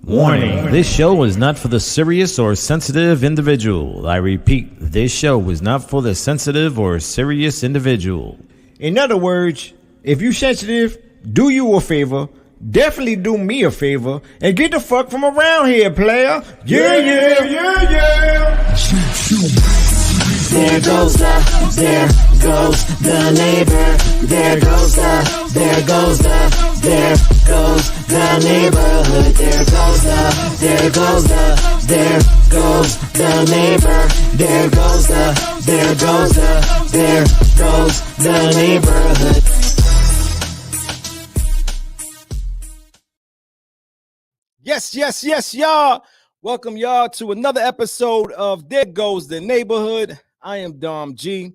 Warning, this show is not for the serious or sensitive individual. I repeat, this show is not for the sensitive or serious individual. In other words, if you sensitive, do you a favor, definitely do me a favor, and get the fuck from around here, player. Yeah. There goes the neighbor. There goes the neighborhood. There goes the neighbor. There goes the neighborhood. Yes, y'all. Welcome y'all to another episode of There Goes the Neighborhood. I am DomG.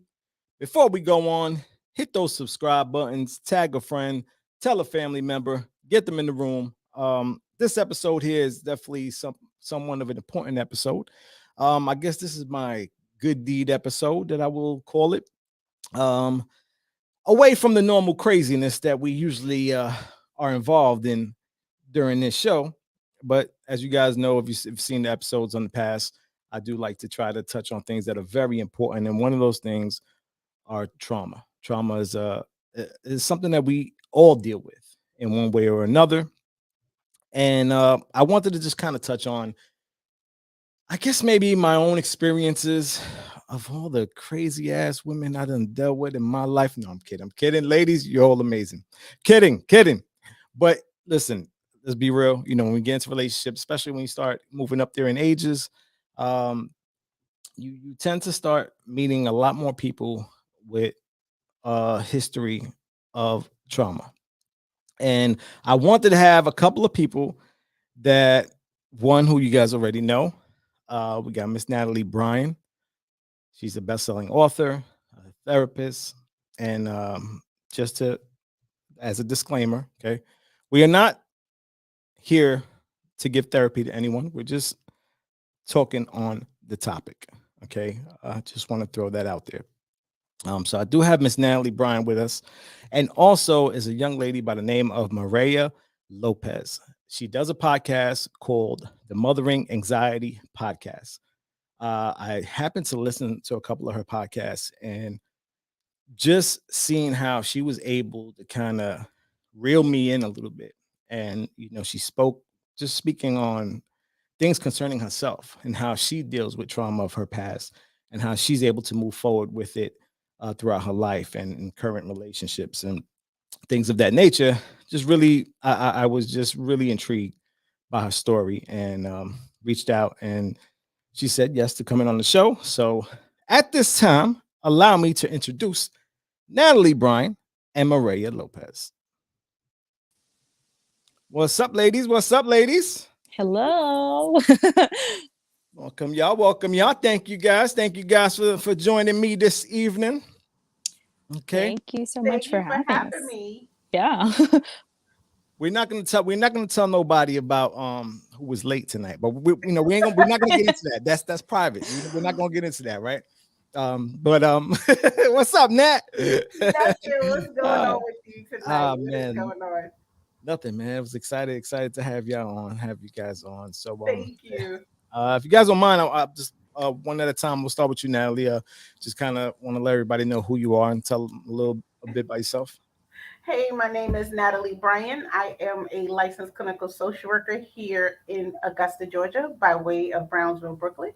Before we go on, hit those subscribe buttons, tag a friend, tell a family member, get them in the room. This episode here is definitely somewhat of an important episode. I guess this is my good deed episode that I will call it. Away from the normal craziness that we usually are involved in during this show. But as you guys know, if you've seen the episodes on the past, I do like to try to touch on things that are very important. And one of those things are trauma. Trauma is something that we all deal with in one way or another. And I wanted to just kind of touch on, I guess, maybe my own experiences of all the crazy ass women I done dealt with in my life. No, I'm kidding. Ladies, you're all amazing. Kidding. But listen, let's be real. You know, when we get into relationships, especially when you start moving up there in ages, you tend to start meeting a lot more people with history of trauma. And I wanted to have a couple of people that, one who you guys already know. We got Miss Natalie Bryan. She's a best-selling author, a therapist, and as a disclaimer, okay, we are not here to give therapy to anyone. We're just talking on the topic. Okay. I just want to throw that out there. So I do have Miss Natalie Bryan with us, and also is a young lady by the name of Mireya Lopez. She does a podcast called the Mothering Anxiety Podcast. I happened to listen to a couple of her podcasts, and just seeing how she was able to kind of reel me in a little bit. And, you know, she speaking on things concerning herself and how she deals with trauma of her past and how she's able to move forward with it throughout her life and in current relationships and things of that nature. Just really, I was just really intrigued by her story and reached out, and she said yes to coming on the show. So at this time, allow me to introduce Natalie Bryan and Mireya Lopez. What's up, ladies? Hello. Welcome, y'all. Thank you guys for joining me this evening. Okay. Thank you so much for having me. Yeah. We're not gonna tell nobody about who was late tonight, but we're not gonna get into that. That's private. We're not gonna get into that, right? But what's up, Nat? What's going on with you tonight? Man. What's going on? Nothing, man. I was excited to have you guys on. So thank you. If you guys don't mind, I'll just one at a time. We'll start with you, Natalie. Just kind of want to let everybody know who you are and tell them a bit about yourself. Hey, my name is Natalie Bryan. I am a licensed clinical social worker here in Augusta, Georgia, by way of Brownsville, Brooklyn.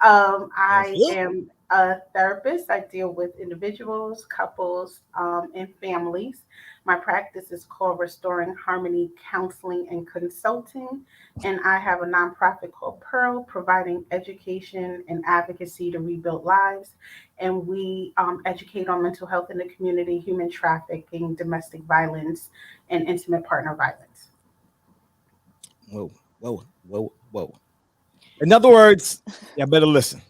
I am a therapist. I deal with individuals, couples, and families. My practice is called Restoring Harmony Counseling and Consulting, and I have a nonprofit called Pearl, providing education and advocacy to rebuild lives. And we educate on mental health in the community, human trafficking, domestic violence, and intimate partner violence. Whoa. In other words, you better listen.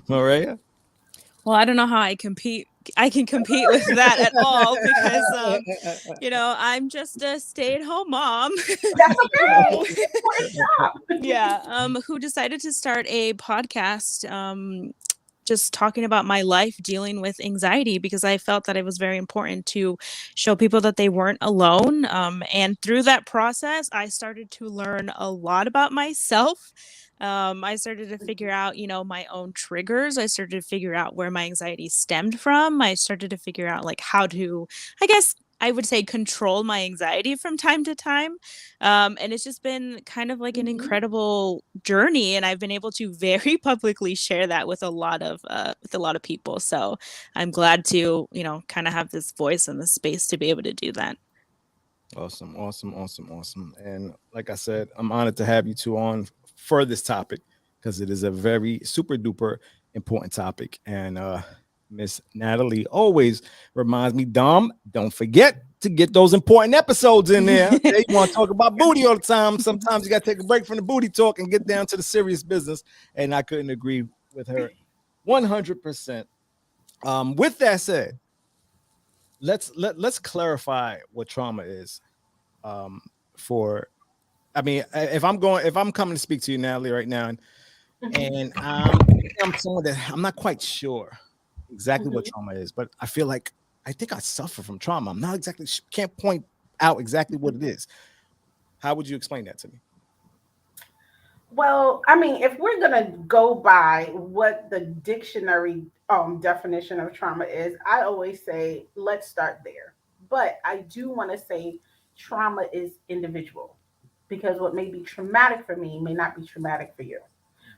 Mireya? Well, I don't know how I can compete with that at all because, I'm just a stay-at-home mom. That's okay. Yeah. Who decided to start a podcast just talking about my life dealing with anxiety because I felt that it was very important to show people that they weren't alone. And through that process, I started to learn a lot about myself. I started to figure out, my own triggers. I started to figure out where my anxiety stemmed from. I started to figure out like how to, I guess I would say, control my anxiety from time to time. And it's just been kind of like an Mhm. incredible journey, and I've been able to very publicly share that with a lot of people. So I'm glad to, kind of have this voice and this space to be able to do that. Awesome, awesome, awesome, awesome. And like I said, I'm honored to have you two on for this topic because it is a very super duper important topic. And Miss Natalie always reminds me, Dom, don't forget to get those important episodes in there. Okay? You want to talk about booty all the time. Sometimes you got to take a break from the booty talk and get down to the serious business. And I couldn't agree with her 100%. With that said, let's clarify what trauma is. For I mean, if I'm coming to speak to you, Natalie, right now, and I'm someone that I'm not quite sure exactly what Mhm. trauma is, but I feel like I think I suffer from trauma. I'm not exactly can't point out exactly what it is. How would you explain that to me? Well, I mean, if we're gonna go by what the dictionary definition of trauma is, I always say let's start there. But I do want to say trauma is individual because what may be traumatic for me may not be traumatic for you.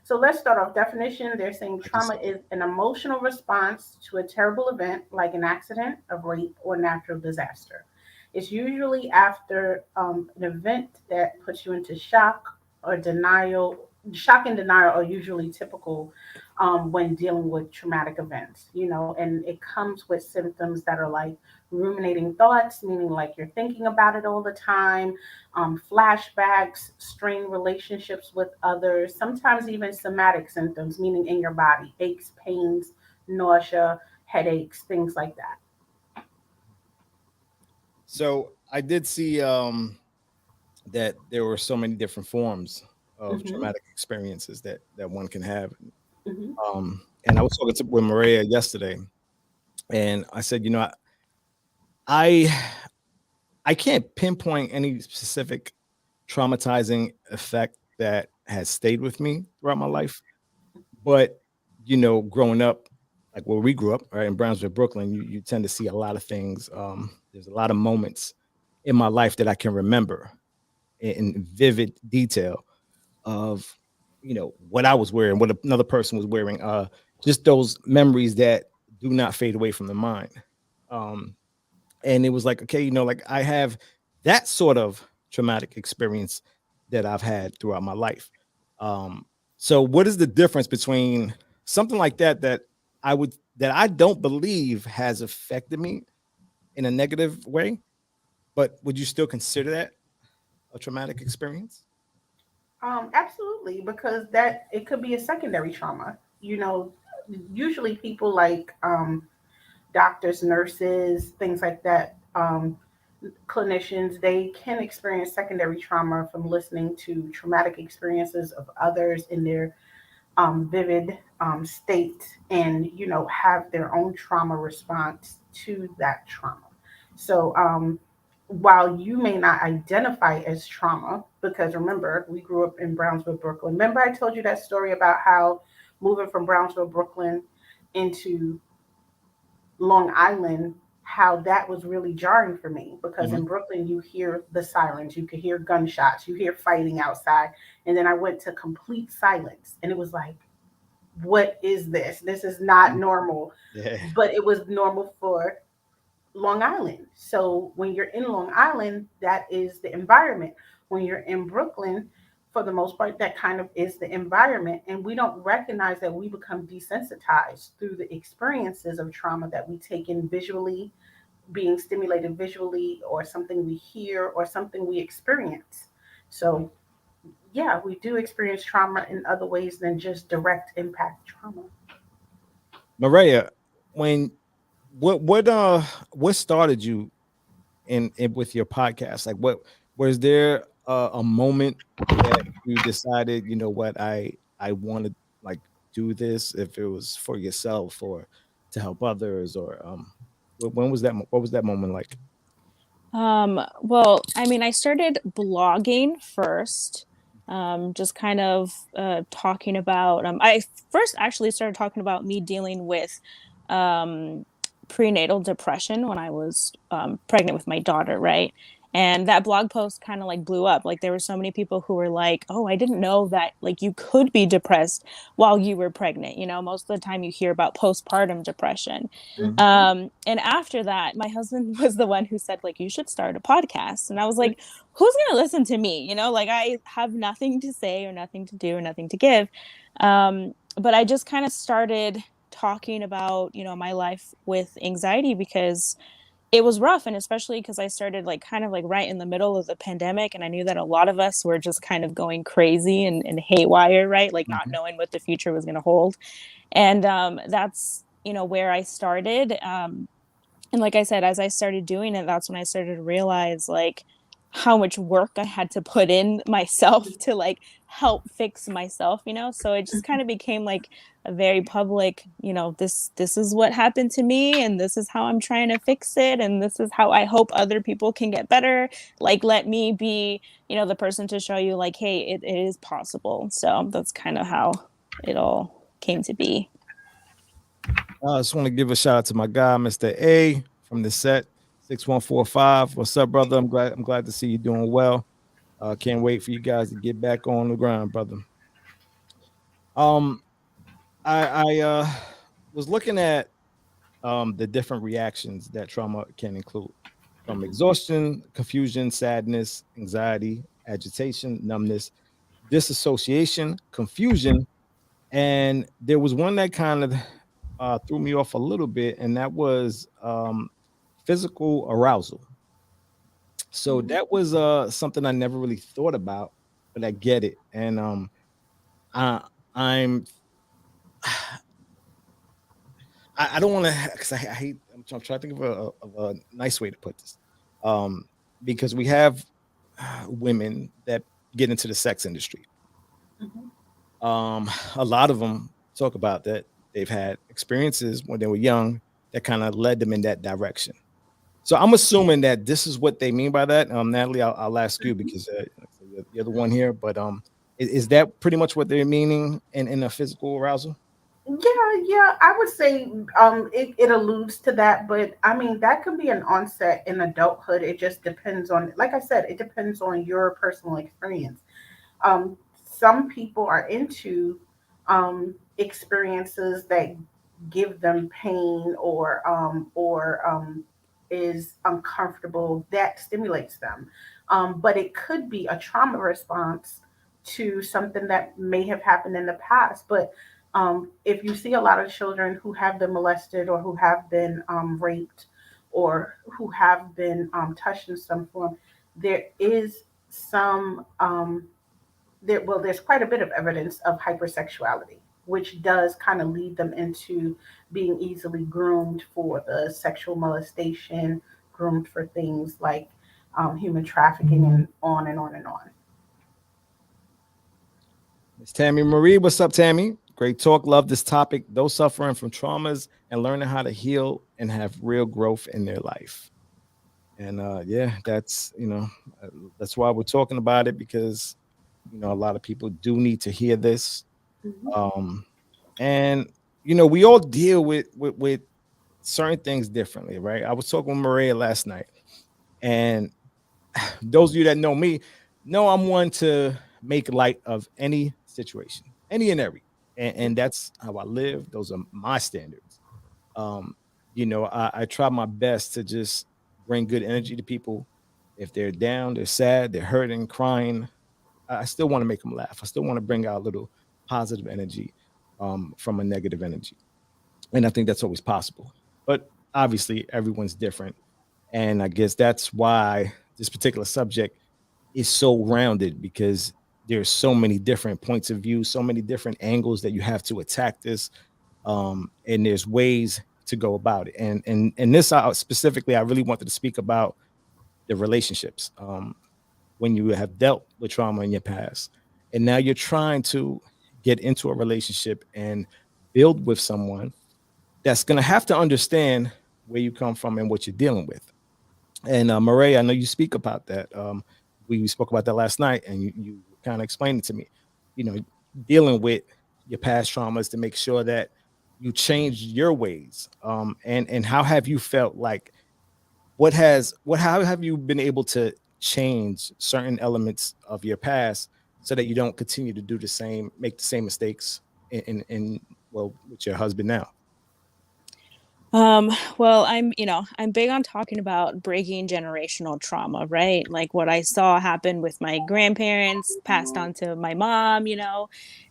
So let's start off definition. They're saying I just trauma is an emotional response to a terrible event like an accident, a rape, or natural disaster. It's usually after an event that puts you into shock or denial. Shock and denial are usually typical when dealing with traumatic events, and it comes with symptoms that are like ruminating thoughts, meaning like you're thinking about it all the time, flashbacks, strained relationships with others, sometimes even somatic symptoms, meaning in your body, aches, pains, nausea, headaches, things like that. so I did see that there were so many different forms of Hmm. traumatic experiences that one can have. Hmm. And I was talking with Mireya yesterday, and I said, I I can't pinpoint any specific traumatizing effect that has stayed with me throughout my life. But growing up, like where we grew up, right in Brownsville, Brooklyn, you tend to see a lot of things. There's a lot of moments in my life that I can remember in vivid detail of what I was wearing, what another person was wearing. Just those memories that do not fade away from the mind. Um, and it was like, okay, like I have that sort of traumatic experience that I've had throughout my life. um so what is the difference between something like that I don't believe has affected me in a negative way, but would you still consider that a traumatic experience? Absolutely, because that it could be a secondary trauma. Usually people like doctors, nurses, things like that, clinicians, they can experience secondary trauma from listening to traumatic experiences of others in their vivid state, and have their own trauma response to that trauma. So while you may not identify as trauma, because remember we grew up in Brownsville, Brooklyn. Remember I told you that story about how moving from Brownsville, Brooklyn into Long Island, how that was really jarring for me, because Mhm. in Brooklyn you hear the sirens, you could hear gunshots, you hear fighting outside, and then I went to complete silence, and it was like, what is this? This is not normal. Yeah. But it was normal for Long Island. So when you're in Long Island, that is the environment. When you're in Brooklyn, for the most part, that kind of is the environment. And we don't recognize that we become desensitized through the experiences of trauma that we take in visually, being stimulated visually, or something we hear, or something we experience. So, yeah, we do experience trauma in other ways than just direct impact trauma. Maria, when what started you in with your podcast? Like, what was there a moment that you decided, what I wanted, like, do this, if it was for yourself or to help others, or when was that? What was that moment like? Well, I mean, I started blogging first, just kind of talking about, I first actually started talking about me dealing with um, prenatal depression when I was pregnant with my daughter, right? And that blog post kind of like blew up. Like there were so many people who were like, "Oh, I didn't know that like you could be depressed while you were pregnant." You know, most of the time you hear about postpartum depression. Mhm. And after that, my husband was the one who said, like, you should start a podcast. And I was like, who's going to listen to me? You know, like I have nothing to say or nothing to do or nothing to give. But I just kind of started talking about, you know, my life with anxiety because it was rough. And especially because I started like kind of like right in the middle of the pandemic. And I knew that a lot of us were just kind of going crazy and haywire, right? Like not Mhm. knowing what the future was going to hold. And that's, you know, where I started. And like I said, as I started doing it, that's when I started to realize like how much work I had to put in myself to like help fix myself, you know? So it just kind of became like a very public, you know, this is what happened to me and this is how I'm trying to fix it and this is how I hope other people can get better. Like let me be, you know, the person to show you like, hey, it is possible. So that's kind of how it all came to be. I just want to give a shout out to my guy, Mr. A from the set 6145. What's up, brother? I'm glad to see you doing well. Can't wait for you guys to get back on the ground, brother. Um, I was looking at the different reactions that trauma can include, from exhaustion, confusion, sadness, anxiety, agitation, numbness, disassociation, confusion, and there was one that kind of threw me off a little bit, and that was physical arousal. So Mhm. that was something I never really thought about, but I get it, and I I'm I don't want to, because I hate. I'm trying to think of a nice way to put this, um, because we have women that get into the sex industry. Mhm. A lot of them talk about that they've had experiences when they were young that kind of led them in that direction. So I'm assuming that this is what they mean by that. Natalie, I'll ask you Mhm. because you're the one here. But is that pretty much what they're meaning in a physical arousal? Yeah, I would say it alludes to that, but I mean that could be an onset in adulthood. It just depends on, like I said, it depends on your personal experience. Some people are into experiences that give them pain or is uncomfortable that stimulates them. But it could be a trauma response to something that may have happened in the past. But if you see a lot of children who have been molested or who have been raped or who have been touched in some form, there is some there's quite a bit of evidence of hypersexuality, which does kind of lead them into being easily groomed for the sexual molestation, groomed for things like human trafficking, and on and on and on. Miss Tammy Marie, what's up, Tammy? Great talk. Love this topic. Those suffering from traumas and learning how to heal and have real growth in their life. And yeah, uh, that's why we're talking about it, because a lot of people do need to hear this. Mhm. Um, and we all deal with certain things differently, right? I was talking with Mireya last night, and those of you that know me know I'm one to make light of any situation, any and every, and that's how I live. Those are my standards. Um, I try my best to just bring good energy to people. If they're down, they're sad, they're hurting, crying, I still want to make them laugh. I still want to bring out a little positive energy from a negative energy, and I think that's always possible. But obviously, everyone's different, and I guess that's why this particular subject is so rounded, because there's so many different points of view, so many different angles that you have to attack this, and there's ways to go about it. And this specifically, I really wanted to speak about the relationships. When you have dealt with trauma in your past, and now you're trying to get into a relationship and build with someone that's going to have to understand where you come from and what you're dealing with. And Mireya, I know you speak about that. We spoke about that last night, and you kind of explained it to me. You know, dealing with your past traumas to make sure that you change your ways. And how have you felt like how have you been able to change certain elements of your past so that you don't continue to do the same, make the same mistakes in well with your husband now? Well, I'm big on talking about breaking generational trauma, right? Like what I saw happen with my grandparents passed on to my mom,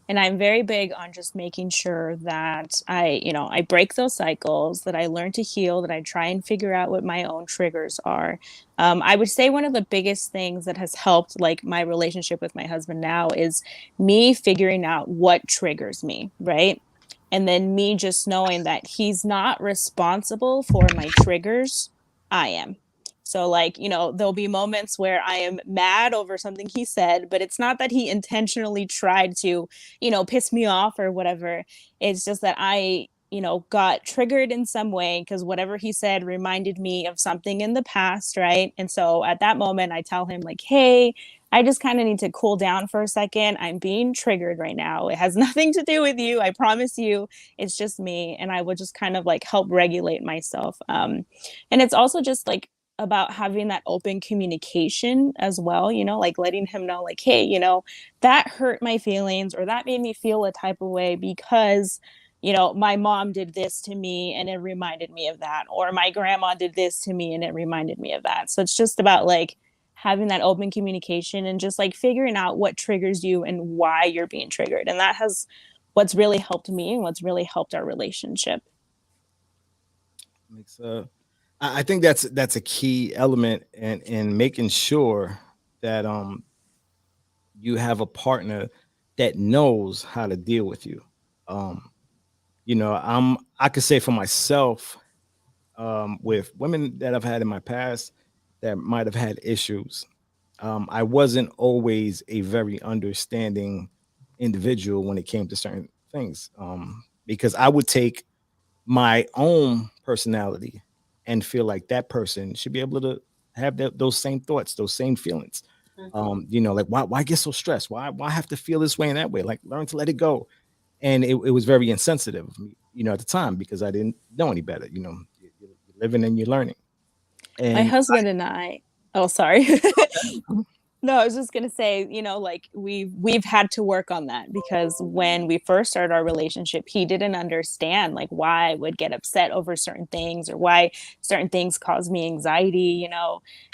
and I'm very big on just making sure that I break those cycles, that I learn to heal, that I try and figure out what my own triggers are. I would say one of the biggest things that has helped like my relationship with my husband now is me figuring out what triggers me, right? And then me just knowing that he's not responsible for my triggers, I am. So, like, there'll be moments where I am mad over something he said, but it's not that he intentionally tried to, piss me off or whatever. It's just that I, got triggered in some way because whatever he said reminded me of something in the past, right? And so at that moment, I tell him, like, hey, I just kind of need to cool down for a second. I'm being triggered right now. It has nothing to do with you. I promise you, it's just me. And I would just kind of like help regulate myself. And it's also just like about having that open communication as well, like letting him know, like, hey, that hurt my feelings or that made me feel a type of way because my mom did this to me and it reminded me of that, or my grandma did this to me and it reminded me of that. So it's just about like having that open communication and just like figuring out what triggers you and why you're being triggered. And that has what's really helped me and what's really helped our relationship. Makes I think that's a key element in making sure that you have a partner that knows how to deal with you. Um, I could say for myself, with women that I've had in my past that might have had issues. I wasn't always a very understanding individual when it came to certain things, because I would take my own personality and feel like that person should be able to have those same thoughts, those same feelings. Like why get so stressed? Why have to feel this way and that way? Like learn to let it go. And it was very insensitive of me, at the time because I didn't know any better. You're living and you're learning. My And husband and I, oh, sorry. No, I was just gonna say, like we've had to work on that because when we first started our relationship, he didn't understand like why I would get upset over certain things or why certain things cause me anxiety.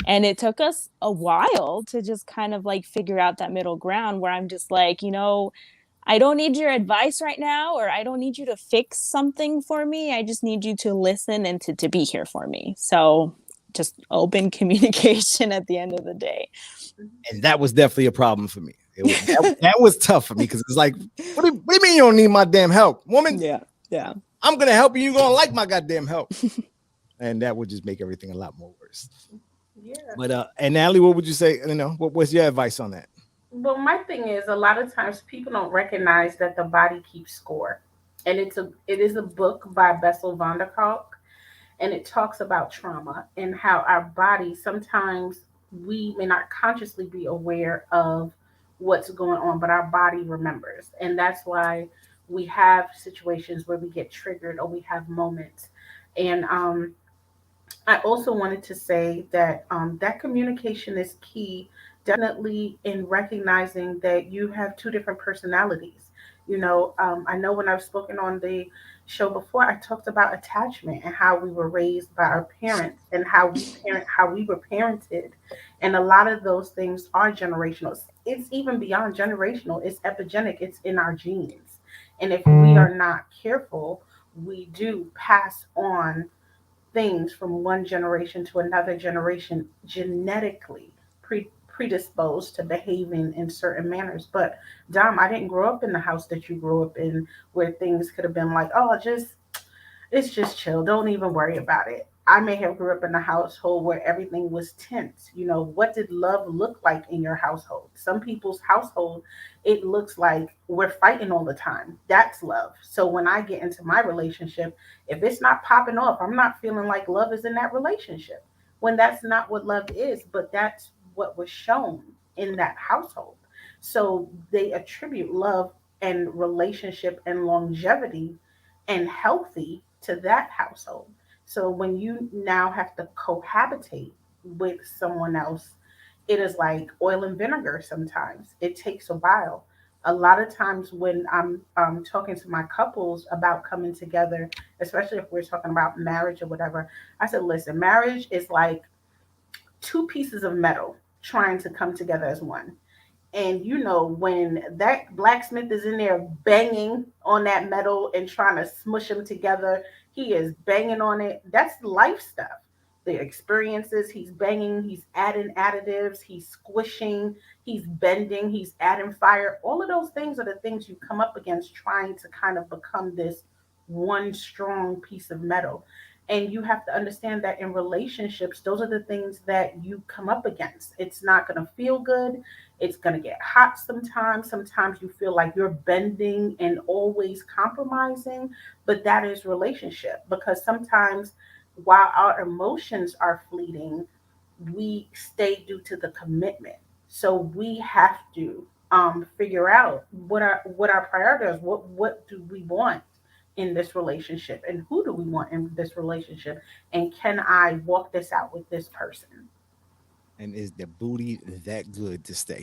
And it took us a while to just kind of like figure out that middle ground where I'm just like, I don't need your advice right now, or I don't need you to fix something for me. I just need you to listen and to be here for me. So just open communication at the end of the day. and that was definitely a problem for me. That was tough for me because it's like, what do you mean you don't need my damn help, woman? Yeah. Yeah. I'm gonna help you. You're gonna like my goddamn help, and that would just make everything a lot more worse. Yeah. But and Natalie, what would you say? What was your advice on that? Well, my thing is, a lot of times people don't recognize that the body keeps score, and it is a book by Bessel van der Kolk, and it talks about trauma and how our body sometimes we may not consciously be aware of what's going on, but our body remembers, and that's why we have situations where we get triggered or we have moments, and I also wanted to say that that communication is key, definitely in recognizing that you have two different personalities. I know when I've spoken on the show before, I talked about attachment and how we were raised by our parents and how we were parented, and a lot of those things are generational. It's even beyond generational. It's epigenetic. It's in our genes, and if we are not careful, we do pass on things from one generation to another generation genetically predisposed to behaving in certain manners. But Dom, I didn't grow up in the house that you grew up in where things could have been like, oh, just it's just chill. Don't even worry about it. I may have grew up in a household where everything was tense. You know, what did love look like in your household? Some people's household, it looks like we're fighting all the time. That's love. So when I get into my relationship, if it's not popping off, I'm not feeling like love is in that relationship. When that's not what love is, but that's what was shown in that household. So they attribute love and relationship and longevity and healthy to that household. So when you now have to cohabitate with someone else, it is like oil and vinegar sometimes. It takes a while. A lot of times when I'm talking to my couples about coming together, especially if we're talking about marriage or whatever, I said, listen, marriage is like two pieces of metal trying to come together as one. And you know, when that blacksmith is in there banging on that metal and trying to smush them together, he is banging on it. That's life stuff. The experiences, he's banging, he's adding additives, he's squishing, he's bending, he's adding fire. All of those things are the things you come up against trying to kind of become this one strong piece of metal. And you have to understand that in relationships, those are the things that you come up against. It's not going to feel good. It's going to get hot sometimes. Sometimes you feel like you're bending and always compromising, but that is relationship because sometimes while our emotions are fleeting, we stay due to the commitment. So we have to figure out what our priorities is. What do we want in this relationship, and who do we want in this relationship, and can I walk this out with this person? And is the booty that good to stay?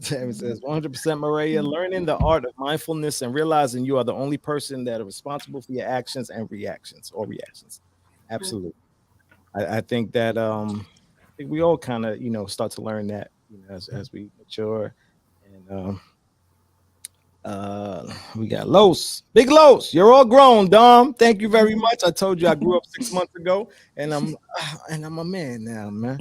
Tammy says 100% Mireya, learning the art of mindfulness and realizing you are the only person that are responsible for your actions and reactions. Absolutely. I think that I think we all kind of start to learn that as we mature. And we got Los, big Los. You're all grown, Dom. Thank you very much. I told you I grew up 6 months ago, and I'm a man now, man.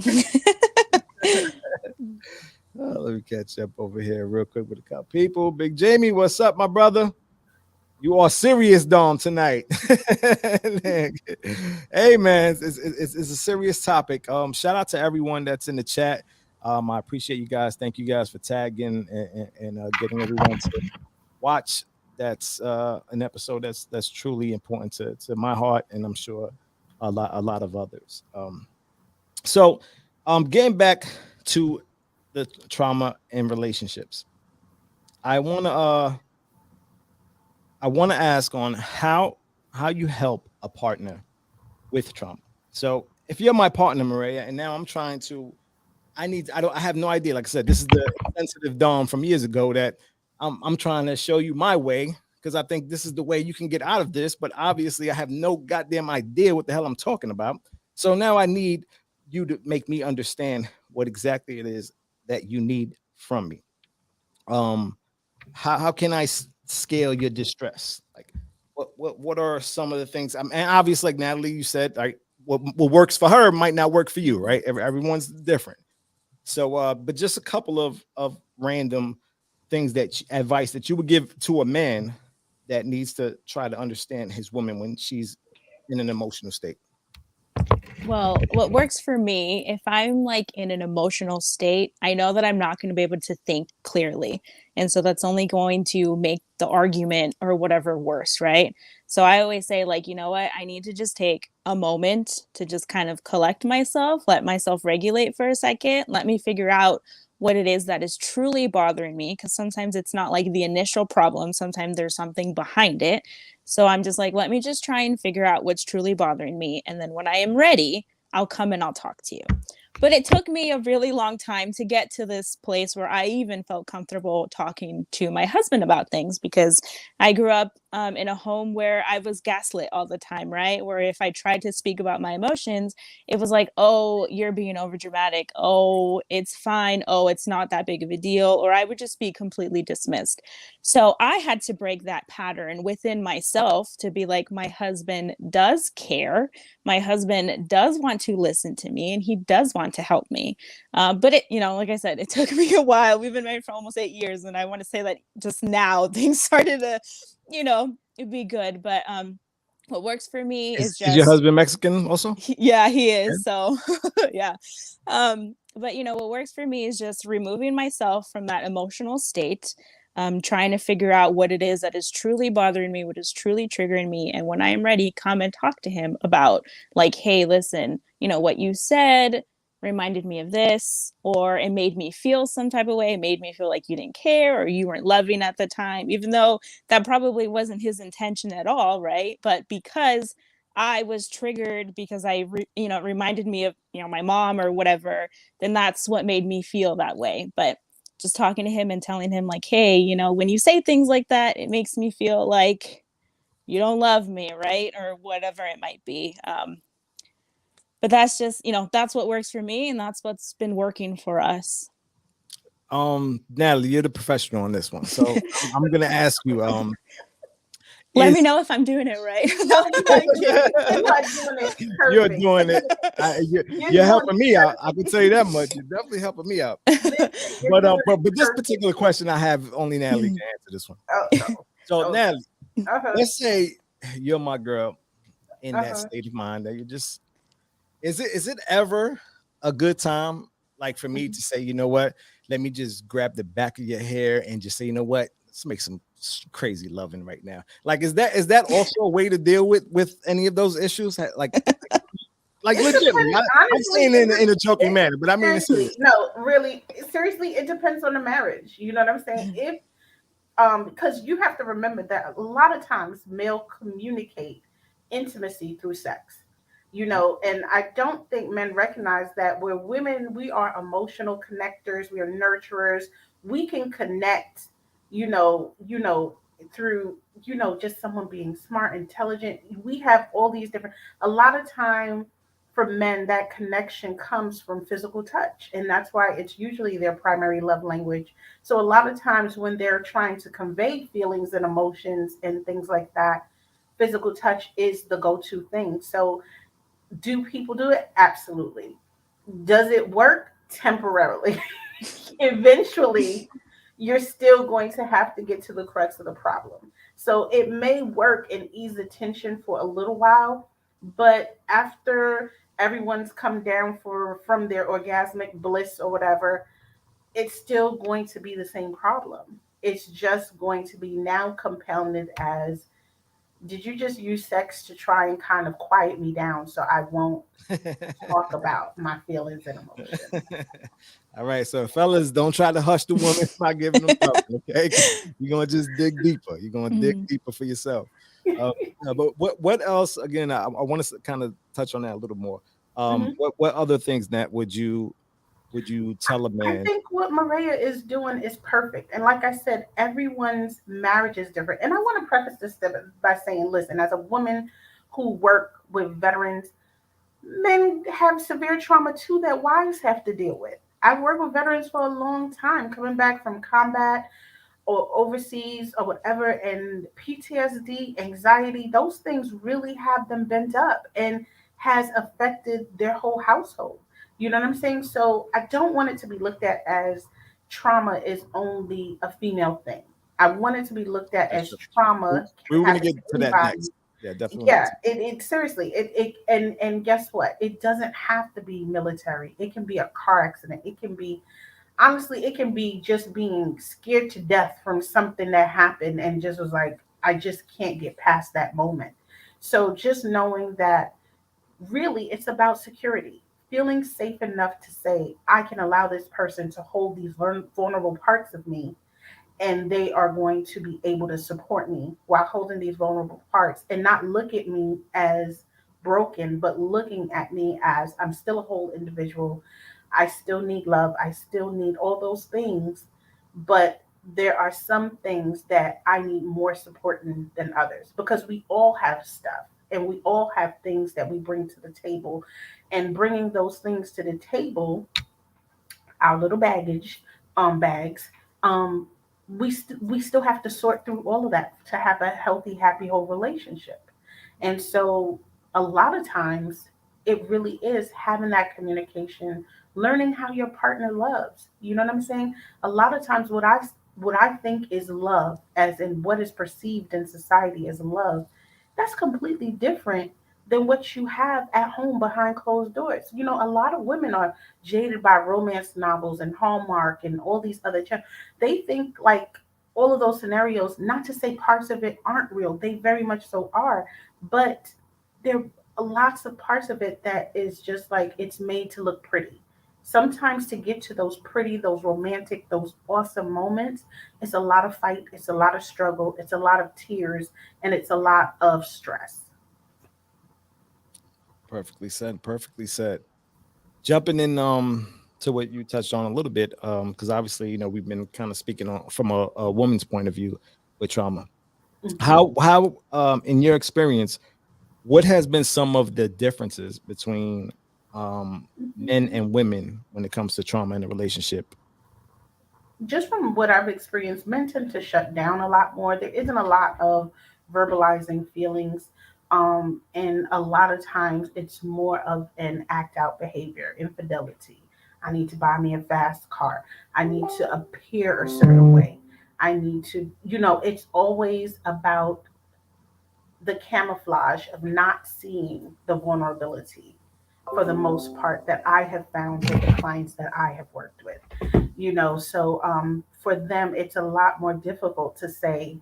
Let me catch up over here real quick with a couple people. Big Jamie, what's up, my brother? You are serious, Dom, tonight. Hey, man, it's a serious topic. Shout out to everyone that's in the chat. I appreciate you guys. Thank you guys for tagging and getting everyone to watch. That's an episode that's truly important to my heart, and I'm sure a lot of others. So getting back to the trauma in relationships, I want to ask on how you help a partner with trauma. So if you're my partner, Mireya, and now I'm trying to, I have no idea. Like I said, this is the sensitive Dom from years ago that I'm trying to show you my way because I think this is the way you can get out of this. But obviously, I have no goddamn idea what the hell I'm talking about. So now I need you to make me understand what exactly it is that you need from me. How can I scale your distress? Like, what are some of the things? And obviously, like Natalie, you said, like what works for her might not work for you, right? Everyone's different. So, but just a couple of random things advice that you would give to a man that needs to try to understand his woman when she's in an emotional state. Well, what works for me, if I'm like in an emotional state, I know that I'm not going to be able to think clearly. And so that's only going to make the argument or whatever worse, right? So I always say, like, you know what? I need to just take a moment to just kind of collect myself, let myself regulate for a second, let me figure out what it is that is truly bothering me. Because sometimes it's not like the initial problem, sometimes there's something behind it. So I'm just like, let me just try and figure out what's truly bothering me. And then when I am ready, I'll come and I'll talk to you. But it took me a really long time to get to this place where I even felt comfortable talking to my husband about things, because I grew up in a home where I was gaslit all the time, right? Where if I tried to speak about my emotions, it was like, oh, you're being overdramatic. Oh, it's fine. Oh, it's not that big of a deal. Or I would just be completely dismissed. So I had to break that pattern within myself to be like, my husband does care. My husband does want to listen to me, and he does want to help me. But it, like I said, it took me a while. We've been married for almost 8 years. And I want to say that just now things started to, it'd be good. But what works for me is Is your just husband Mexican also? yeah, he Yeah. is. So yeah. But what works for me is just removing myself from that emotional state, trying to figure out what it is that is truly bothering me, what is truly triggering me. And when I am ready, come and talk to him about, like, hey, listen, what you said reminded me of this, or it made me feel some type of way. It made me feel like you didn't care or you weren't loving at the time, even though that probably wasn't his intention at all, right? But because I was triggered because it reminded me of, my mom or whatever, then that's what made me feel that way. But just talking to him and telling him, like, hey, when you say things like that, it makes me feel like you don't love me, right? Or whatever it might be. But that's just, that's what works for me, and that's what's been working for us. Natalie, you're the professional on this one. So I'm gonna ask you, Let me is know if I'm doing it right. No, you are doing it you're perfect. doing it. You're You're doing helping it me out. I perfect. can tell you that much. You're definitely helping me out. Listen, you're But doing but it this perfect. particular question I have, only Natalie can answer this one. Oh, no. So Oh, Natalie, uh-huh. let's say you're my girl in that Uh-huh. state of mind that you just is it ever a good time, like, for me to say, you know what, let me just grab the back of your hair and just say, you know what, let's make some crazy loving right now. Like, is that also a way to deal with any of those issues? Like legitimately, I'm Honestly, saying in a joking manner, but I mean it seriously, seriously. no, really, seriously, it depends on the marriage. You know what I'm saying? If because you have to remember that a lot of times male communicate intimacy through sex. And I don't think men recognize that we're women, we are emotional connectors, we are nurturers. We can connect, through, just someone being smart, intelligent. We have all these different, a lot of time for men, that connection comes from physical touch. And that's why it's usually their primary love language. So a lot of times when they're trying to convey feelings and emotions and things like that, physical touch is the go-to thing. So do people do it? Absolutely. Does it work? Temporarily. Eventually, you're still going to have to get to the crux of the problem. So it may work and ease the tension for a little while, but after everyone's come down from their orgasmic bliss or whatever, it's still going to be the same problem. It's just going to be now compounded as, did you just use sex to try and kind of quiet me down so I won't talk about my feelings and emotions? All right, so fellas, don't try to hush the woman by giving them love, okay? You're gonna just dig deeper. You're gonna dig Mhm. deeper for yourself. But what else? Again, I want to kind of touch on that a little more. Mhm. What other things that would you tell a I man? think what Mireya is doing is perfect. And like I said, everyone's marriage is different. And I want to preface this by saying, listen, as a woman who work with veterans, men have severe trauma too that wives have to deal with. I've worked with veterans for a long time, coming back from combat or overseas or whatever, and PTSD, anxiety, those things really have them bent up and has affected their whole household. You know what I'm saying? So I don't want it to be looked at as trauma is only a female thing. I want it to be looked at That's as true. trauma We can were gonna happen get to to that anybody. next. Yeah, definitely. Yeah, it seriously, it and guess what? It doesn't have to be military. It can be a car accident. It can be, honestly, it can be just being scared to death from something that happened and just was like, I just can't get past that moment. So just knowing that really it's about security, feeling safe enough to say, I can allow this person to hold these vulnerable parts of me, and they are going to be able to support me while holding these vulnerable parts and not look at me as broken, but looking at me as I'm still a whole individual. I still need love. I still need all those things, but there are some things that I need more support than others, because we all have stuff and we all have things that we bring to the table. And bringing those things to the table, our little bags, um, we still have to sort through all of that to have a healthy, happy whole relationship. And so a lot of times it really is having that communication, learning how your partner loves. You know what I'm saying? A lot of times what I think is love, as in what is perceived in society as love, that's completely different than what you have at home behind closed doors. You know, a lot of women are jaded by romance novels and Hallmark and all these other they think like all of those scenarios, not to say parts of it aren't real, they very much so are, but there are lots of parts of it that is just like it's made to look pretty. Sometimes to get to those pretty, those romantic, those awesome moments, it's a lot of fight, it's a lot of struggle, it's a lot of tears, and it's a lot of stress. Perfectly said. Perfectly said. Jumping in to what you touched on a little bit, because obviously, we've been kind of speaking on from a woman's point of view with trauma. Mhm. How in your experience, what has been some of the differences between men Mhm. and women when it comes to trauma in a relationship? Just from what I've experienced, men tend to shut down a lot more. There isn't a lot of verbalizing feelings. And a lot of times it's more of an act out behavior, infidelity. I need to buy me a fast car. I need to appear a certain way. I need to, it's always about the camouflage of not seeing the vulnerability for the most part that I have found with the clients that I have worked with. So for them it's a lot more difficult to say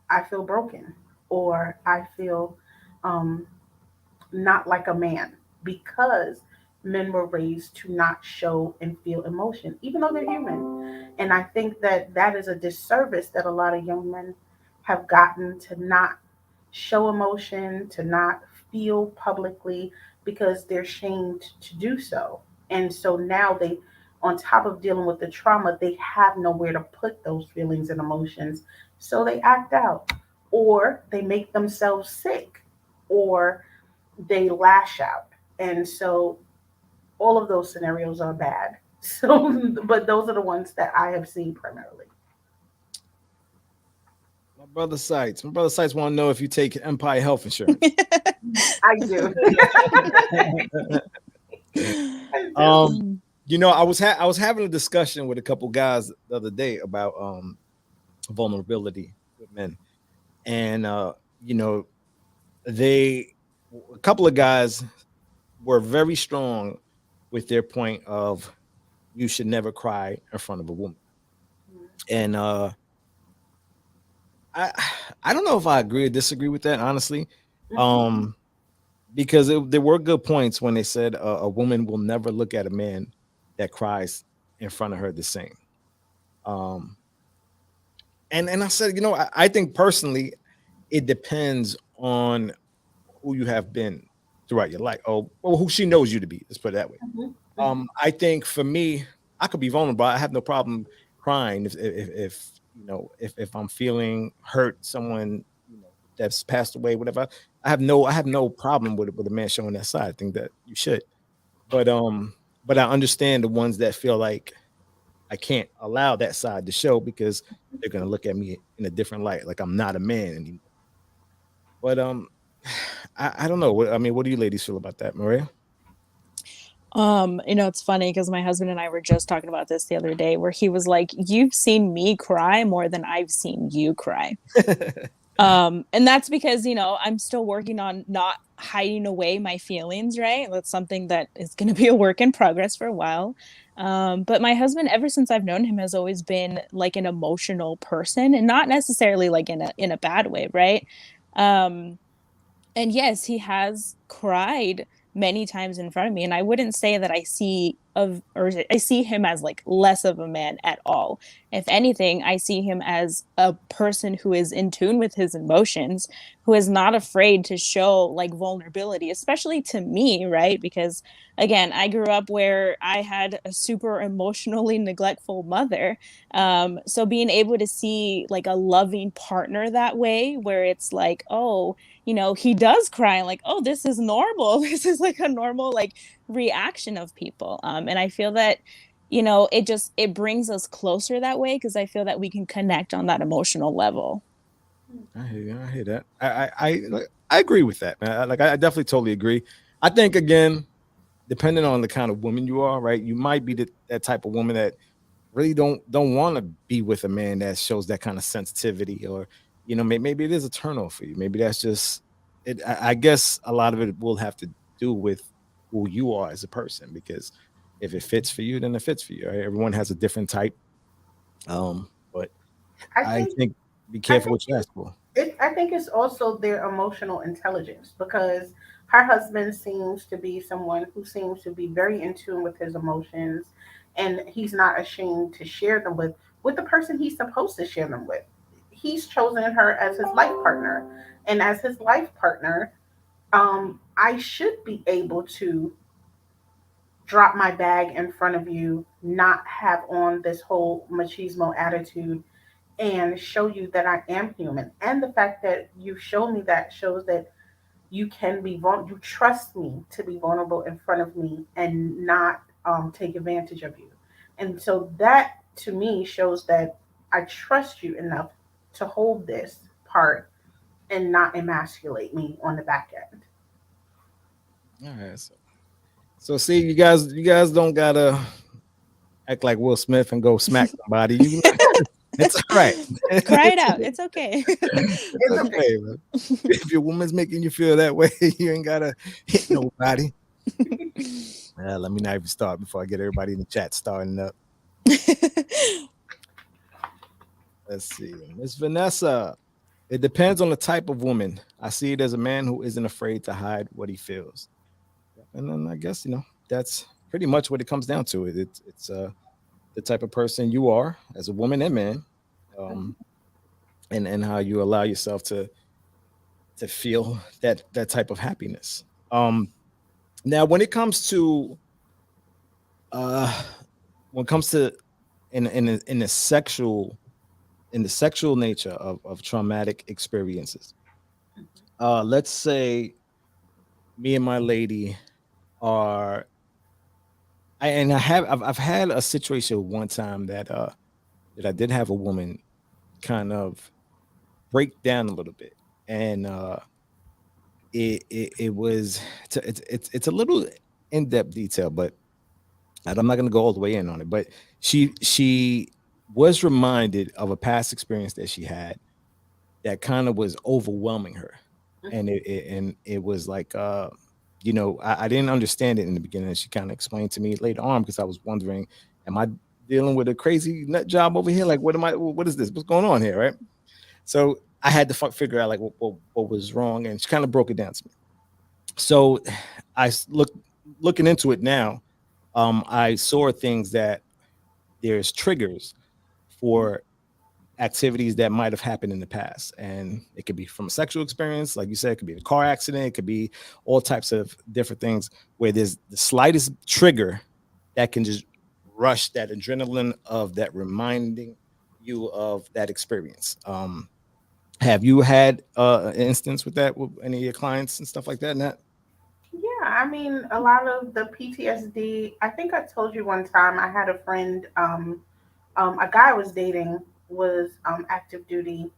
I feel broken or I feel um, not like a man because men were raised to not show and feel emotion even though they're human. And I think that that is a disservice that a lot of young men have gotten, to not show emotion, to not feel publicly because they're shamed to do so. And so now they, on top of dealing with the trauma, they have nowhere to put those feelings and emotions. So they act out or they make themselves sick or they lash out. And so all of those scenarios are bad. So, but those are the ones that I have seen primarily. My brother Sites want to know if you take Empire Health Insurance. I do. I do. um, I was having a discussion with a couple guys the other day about vulnerability with men, and you know, they a couple of guys were very strong with their point of you should never cry in front of a woman, and I I don't know if I agree or disagree with that honestly. Mhm. Um, because there were good points when they said a woman will never look at a man that cries in front of her the same. Um, and I said, I think personally, it depends on who you have been throughout your life, or who she knows you to be. Let's put it that way. Mhm. Mhm. I think for me, I could be vulnerable. I have no problem crying if I'm feeling hurt, someone that's passed away, whatever. I have no problem with a man showing that side. I think that you should, but but I understand the ones that feel like I can't allow that side to show because they're gonna look at me in a different light, like I'm not a man anymore. But I don't know. I mean, what do you ladies feel about that, Maria? It's funny because my husband and I were just talking about this the other day where he was like, "You've seen me cry more than I've seen you cry." And that's because, I'm still working on not hiding away my feelings, right? That's something that is going to be a work in progress for a while. But my husband, ever since I've known him, has always been like an emotional person, and not necessarily like in a bad way, right? Um, and yes, he has cried many times in front of me, and I wouldn't say that I see him as like less of a man at all. If anything, I see him as a person who is in tune with his emotions, who is not afraid to show like vulnerability, especially to me, right? Because again, I grew up where I had a super emotionally neglectful mother. So being able to see like a loving partner that way, where it's like, oh, he does cry and like, oh, this is normal. This is like a normal like reaction of people. And I feel that, it brings us closer that way because I feel that we can connect on that emotional level. I hear you. I hear that. I agree with that, man. I definitely totally agree. I think again, depending on the kind of woman you are, right? You might be that type of woman that really don't want to be with a man that shows that kind of sensitivity, or maybe it is a turn off for you. Maybe that's just it. I guess a lot of it will have to do with who you are as a person, because if it fits for you, then it fits for you. Right? Everyone has a different type. But I I think think be I careful think what you ask for. I think it's also their emotional intelligence, because her husband seems to be someone who seems to be very in tune with his emotions, and he's not ashamed to share them with the person he's supposed to share them with. He's chosen her as his life partner, and as his life partner, I should be able to drop my bag in front of you, not have on this whole machismo attitude, and show you that I am human. And the fact that you show me that shows that you can be vulnerable. You trust me to be vulnerable in front of me and not take advantage of you. And so that to me shows that I trust you enough to hold this part and not emasculate me on the back end. All right. So see, you guys don't gotta act like Will Smith and go smack somebody. It's all right. Cry it out. It's okay. It's It's okay. okay, man. If your woman's making you feel that way, you ain't gotta hit nobody. Let me not even start before I get everybody in the chat starting up. Let's see. Miss Vanessa. It depends on the type of woman. I see it as a man who isn't afraid to hide what he feels. And then I guess, that's pretty much what it comes down to. It's the type of person you are as a woman and man, um, and how you allow yourself to feel that type of happiness. Now, uh, when it comes to in the sexual nature of traumatic experiences, let's say me and my lady are. I've had a situation one time that I did have a woman kind of break down a little bit, and it was it's a little in depth detail, but I'm not going to go all the way in on it. But she was reminded of a past experience that she had that kind of was overwhelming her, and it was like I didn't understand it in the beginning, and she kind of explained to me later on, because I was wondering, am I dealing with a crazy nut job over here? Like, what is this? What's going on here, right? So I had to figure out like what was wrong, and she kind of broke it down to me. So looking into it now, I saw things that there's triggers for activities that might have happened in the past, and it could be from a sexual experience, like you said, it could be a car accident, it could be all types of different things where there's the slightest trigger that can just rush that adrenaline of that reminding you of that experience. Have you had an instance with that with any of your clients and stuff like that, Nat? Yeah, I mean, a lot of the PTSD. I think I told you one time I had a friend, a guy I was dating was active duty,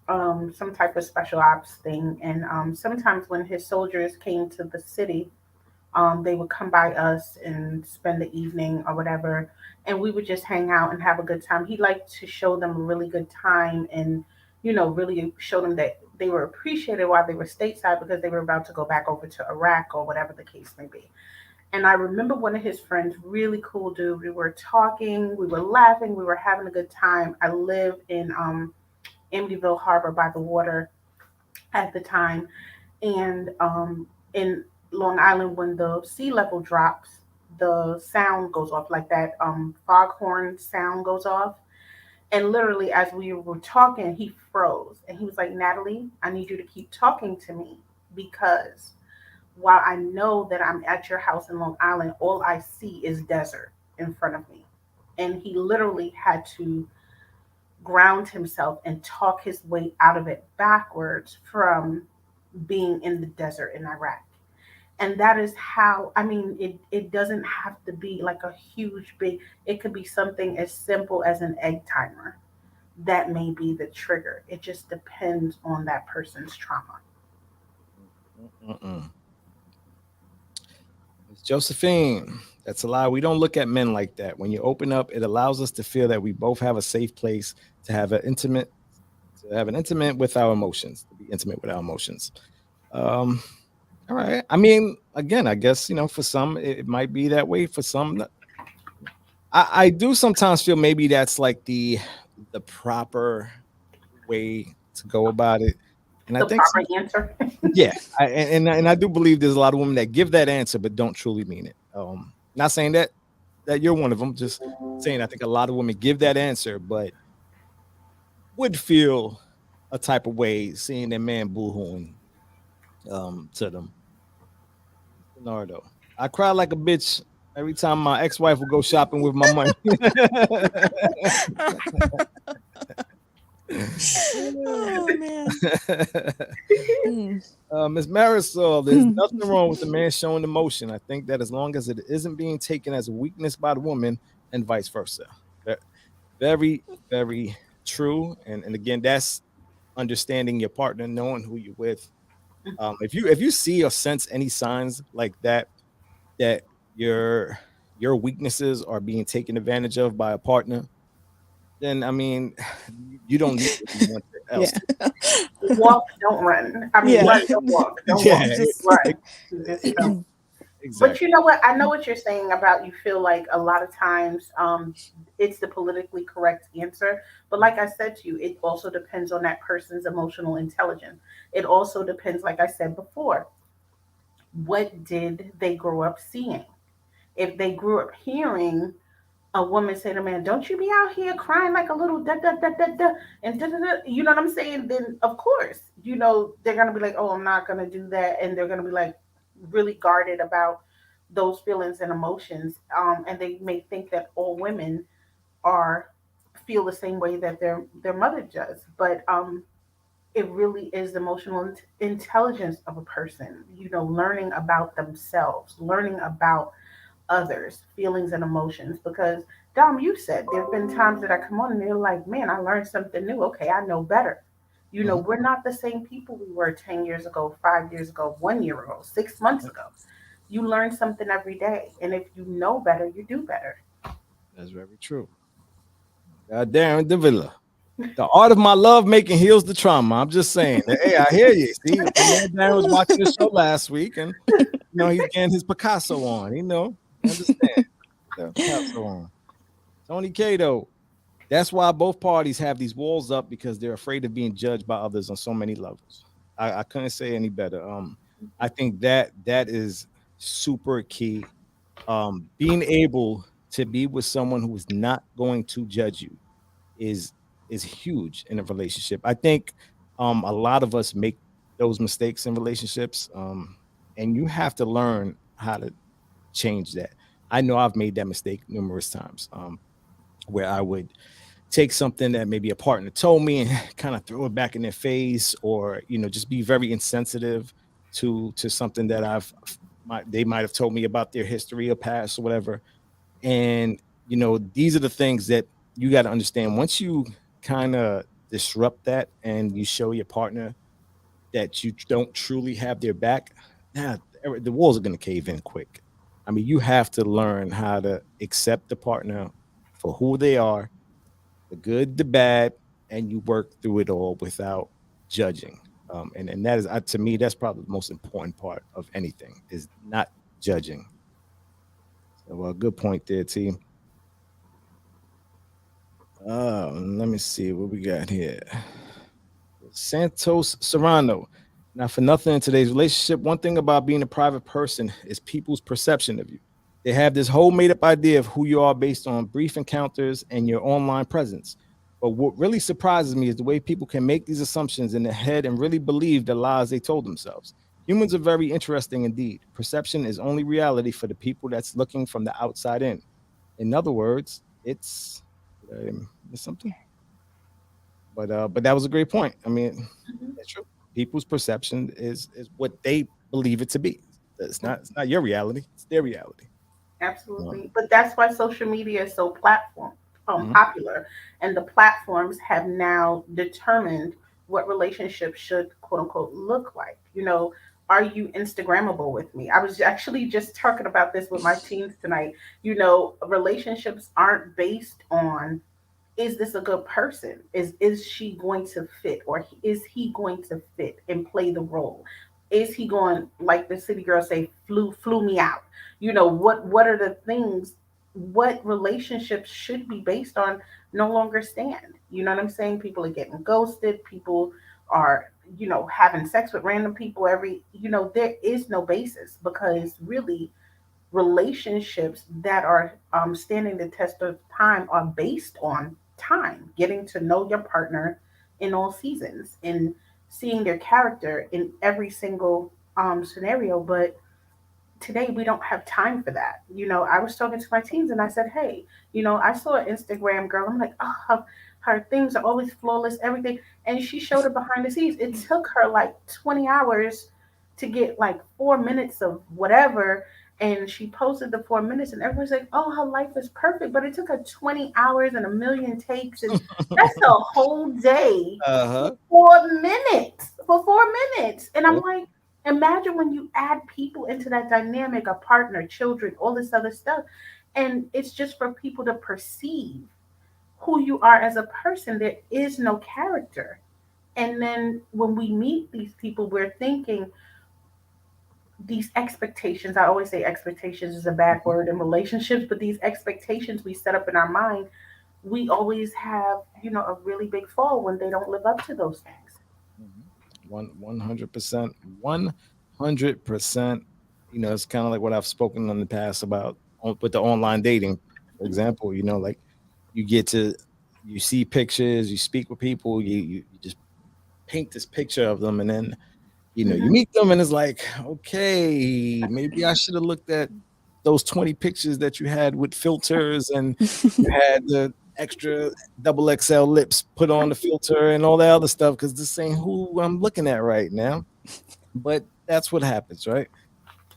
some type of special ops thing. And sometimes when his soldiers came to the city, they would come by us and spend the evening or whatever, and we would just hang out and have a good time. He liked to show them a really good time, and really show them that they were appreciated while they were stateside, because they were about to go back over to Iraq or whatever the case may be. And I remember one of his friends, really cool dude. We were talking, we were laughing, we were having a good time. I live in Amityville Harbor by the water at the time, and in Long Island, when the sea level drops, the sound goes off, like that foghorn sound goes off. And literally, as we were talking, he froze, and he was like, "Natalie, I need you to keep talking to me, because while I know that I'm at your house in Long Island, all I see is desert in front of me." And he literally had to ground himself and talk his way out of it backwards from being in the desert in Iraq. And that is how, I mean, it doesn't have to be like a huge big, it could be something as simple as an egg timer. That may be the trigger. It just depends on that person's trauma. Mm-mm. It's Josephine. That's a lie. We don't look at men like that. When you open up, it allows us to feel that we both have a safe place to have an intimate with our emotions, to be intimate with our emotions. Um, all right. I mean, again, I guess for some it might be that way. For some, I do sometimes feel maybe that's like the proper way to go about it. And I The think proper answer. yeah, and I do believe there's a lot of women that give that answer but don't truly mean it. Not saying that you're one of them, just saying I think a lot of women give that answer but would feel a type of way seeing their man boohooing to them. Bernardo, I cry like a bitch every time my ex-wife will go shopping with my money. Oh man. Mm. Ms. Marisol, there's nothing wrong with the man showing emotion. I think that as long as it isn't being taken as a weakness by the woman and vice versa. Very, very true. And again, that's understanding your partner, knowing who you're with. If you see or sense any signs like that your weaknesses are being taken advantage of by a partner, then I mean, you don't need anyone else. Yeah. Walk, don't run. I mean, Yeah. run, don't walk. Don't Yeah, walk. Just run. Just don't. But exactly. you know what? I know what you're saying about you feel like a lot of times it's the politically correct answer. But like I said to you, it also depends on that person's emotional intelligence. It also depends, like I said before, what did they grow up seeing? If they grew up hearing a woman say to a man, "Don't you be out here crying like a little da da da da da," and da da da, you know what I'm saying? Then of course, they're gonna be like, "Oh, I'm not gonna do that," and they're gonna be like really guarded about those feelings and emotions. And they may think that all women are feel the same way that their mother does, but it really is the emotional intelligence of a person. Learning about themselves, learning about others' feelings and emotions. Because Dom, you said there have been times that I come on and they're like, "Man, I learned something new. Okay, I know better." Mhm. We're not the same people we were 10 years ago, 5 years ago, 1 year ago, 6 months ago. You learn something every day, and if you know better, you do better. That's very true. Darren Davila. The art of my love making heals the trauma. I'm just saying. Hey, I hear you. See, my man Darren was watching the show last week, and he's getting his Picasso on. I understand. Picasso on. Tony Cato. That's why both parties have these walls up because they're afraid of being judged by others on so many levels. I couldn't say any better. I think that is super key. Being able to be with someone who is not going to judge you is is huge in a relationship. I think a lot of us make those mistakes in relationships, and you have to learn how to change that. I know I've made that mistake numerous times, where I would take something that maybe a partner told me and kind of throw it back in their face, or just be very insensitive to something that they might have told me about their history or past or whatever. And these are the things that you got to understand. Once you kind of disrupt that and you show your partner that you don't truly have their back, nah, the walls are going to cave in quick. I mean, you have to learn how to accept the partner for who they are, the good, the bad, and you work through it all without judging. And that is, to me, that's probably the most important part of anything, is not judging. So, good point there, team. Let me see what we got here. Santos Serrano. Now, for nothing in today's relationship, one thing about being a private person is people's perception of you. They have this whole made up idea of who you are based on brief encounters and your online presence. But what really surprises me is the way people can make these assumptions in their head and really believe the lies they told themselves. Humans are very interesting indeed. Perception is only reality for the people that's looking from the outside in. In other words, it's did I miss something? But that was a great point. I mean, Mhm. that's true. People's perception is what they believe it to be. It's not your reality. It's their reality. Absolutely. But that's why social media is so Mhm. popular. And the platforms have now determined what relationships should quote unquote look like. are you Instagrammable with me? I was actually just talking about this with my teens tonight. You know, relationships aren't based on, is this a good person? Is she going to fit, or is he going to fit and play the role? Is he going, like the city girl say, flew me out? You know, what are the things, what relationships should be based on no longer stand? You know what I'm saying? People are getting ghosted, people are, you know, having sex with random people every, you know, there is no basis, because really relationships that are standing the test of time are based on time, getting to know your partner in all seasons and seeing their character in every single scenario. But today we don't have time for that. You know, I was talking to my teens and I said, hey, you know, I saw an Instagram girl. I'm like, oh, her things are always flawless, everything. And she showed it behind the scenes. It took her like 20 hours to get like 4 minutes of whatever. And she posted the 4 minutes, and everyone's like, oh, her life is perfect. But it took her 20 hours and a million takes. And that's a whole day Uh-huh. for 4 minutes. For 4 minutes. And I'm like, imagine when you add people into that dynamic, a partner, children, all this other stuff. And it's just for people to perceive who you are as a person. There is no character. And then when we meet these people, we're thinking these expectations. I always say expectations is a bad word in relationships, but these expectations we set up in our mind, we always have, you know, a really big fall when they don't live up to those things. 100%, 100%. You know, it's kind of like what I've spoken in the past about with the online dating, for example. You know, like you get to, you see pictures, you speak with people, you just paint this picture of them, and then you know you Mhm. meet them, and it's like, okay, maybe I should have looked at those 20 pictures that you had with filters, and you had the extra double XL lips put on the filter and all that other stuff, because this ain't who I'm looking at right now. But that's what happens, right?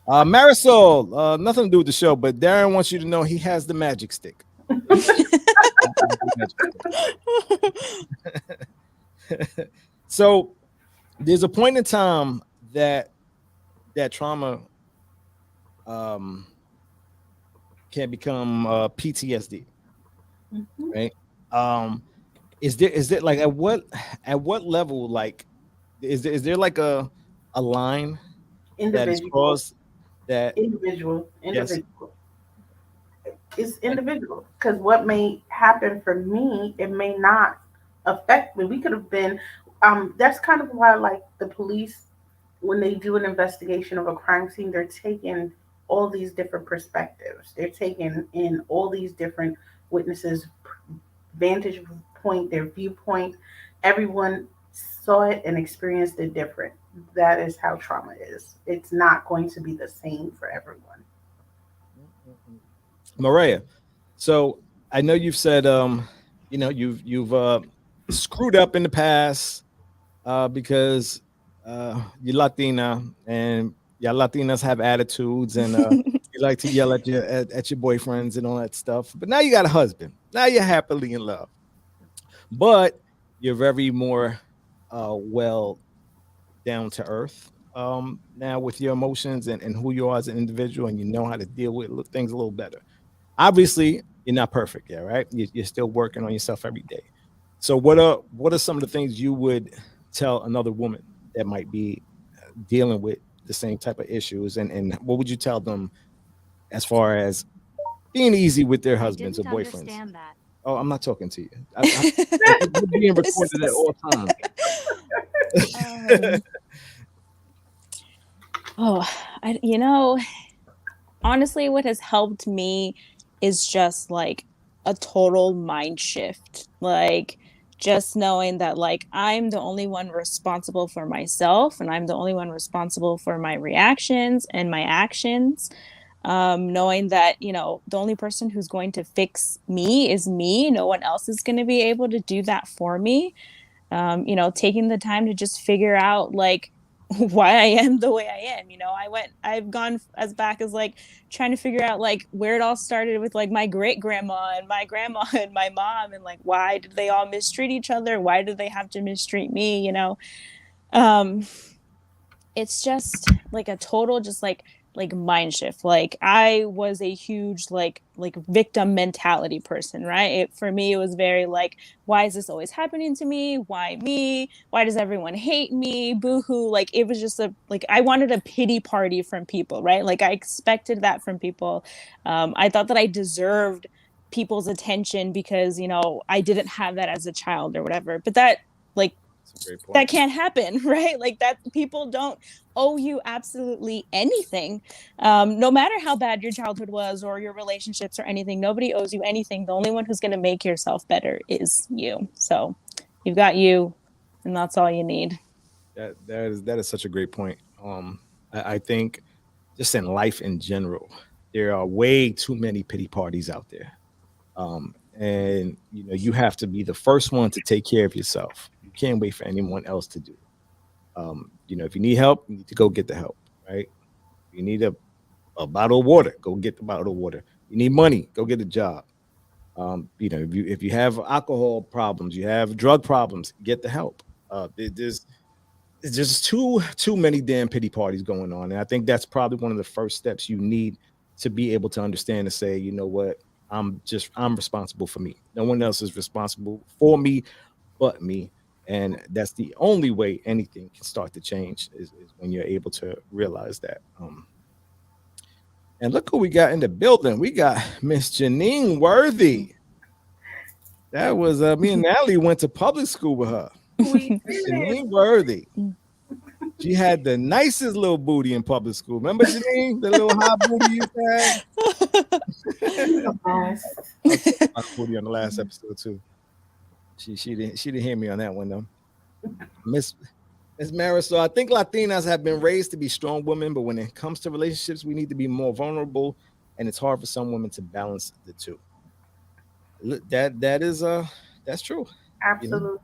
Marisol, nothing to do with the show, but Darren wants you to know he has the magic stick. So there's a point in time that trauma um, can become PTSD, Mhm. right? Um, is there like at what level, like is there like a line that is Individual, crossed that individual, yes. individual. It's individual, because what may happen for me, it may not affect me. We could have been. That's kind of why, like the police, when they do an investigation of a crime scene, they're taking all these different perspectives. They're taking in all these different witnesses' vantage point, their viewpoint. Everyone saw it and experienced it different. That is how trauma is. It's not going to be the same for everyone. Mireya, so I know you've said you know you've screwed up in the past because you're Latina, and yeah, Latinas have attitudes, and you like to yell at your boyfriends and all that stuff. But now you got a husband. Now you're happily in love, but you're very more well down to earth now with your emotions and who you are as an individual, and you know how to deal with things a little better. Obviously, you're not perfect, yeah, right? You're still working on yourself every day. So, what are some of the things you would tell another woman that might be dealing with the same type of issues, and what would you tell them as far as being easy with their husbands or boyfriends? Oh, I'm not talking to you. We're being This recorded at is- all times. um, oh, you know, honestly, what has helped me is just like a total mind shift. Like, just knowing that, like, I'm the only one responsible for myself, and I'm the only one responsible for my reactions and my actions. Knowing that, you know, the only person who's going to fix me is me. No one else is going to be able to do that for me. You know, taking the time to just figure out like why I am the way I am. You know, I've gone as back as like trying to figure out like where it all started with like my great grandma and my grandma and my mom, and like why did they all mistreat each other? Why did they have to mistreat me? You know, um, it's just like a total just like mind shift. Like I was a huge like victim mentality person, right? For me it was very like, why is this always happening to me? Why me? Why does everyone hate me? Boo-hoo. Like it was just a like I wanted a pity party from people, right? Like I expected that from people. I thought that I deserved people's attention because, you know, I didn't have that as a child or whatever. But that like That's a great point. that can't happen, right? Like that people don't owe you absolutely anything. No matter how bad your childhood was or your relationships or anything, nobody owes you anything. The only one who's going to make yourself better is you. So you've got you, and that's all you need. That is such a great point. I think just in life in general, there are way too many pity parties out there. And you know, you have to be the first one to take care of yourself. You can't wait for anyone else to do it. You know, if you need help, you need to go get the help, right? You need a bottle of water, go get the bottle of water. You need money, go get a job. You know, if you have alcohol problems, you have drug problems, get the help. There's just too many damn pity parties going on, and I think that's probably one of the first steps you need to be able to understand and say, you know what, I'm responsible for me. No one else is responsible for me but me, and that's the only way anything can start to change is when you're able to realize that. And look who we got in the building. We got Miss Janine Worthy. That was me and Natalie went to public school with her. We did Janine it. Worthy. She had the nicest little booty in public school. Remember, Janine? The little hot booty you had? Yes. Hot booty on the last episode, too. She didn't hear me on that one, though. Miss Marisol, I think Latinas have been raised to be strong women, but when it comes to relationships, we need to be more vulnerable, and it's hard for some women to balance the two. That's true. You know? Absolutely.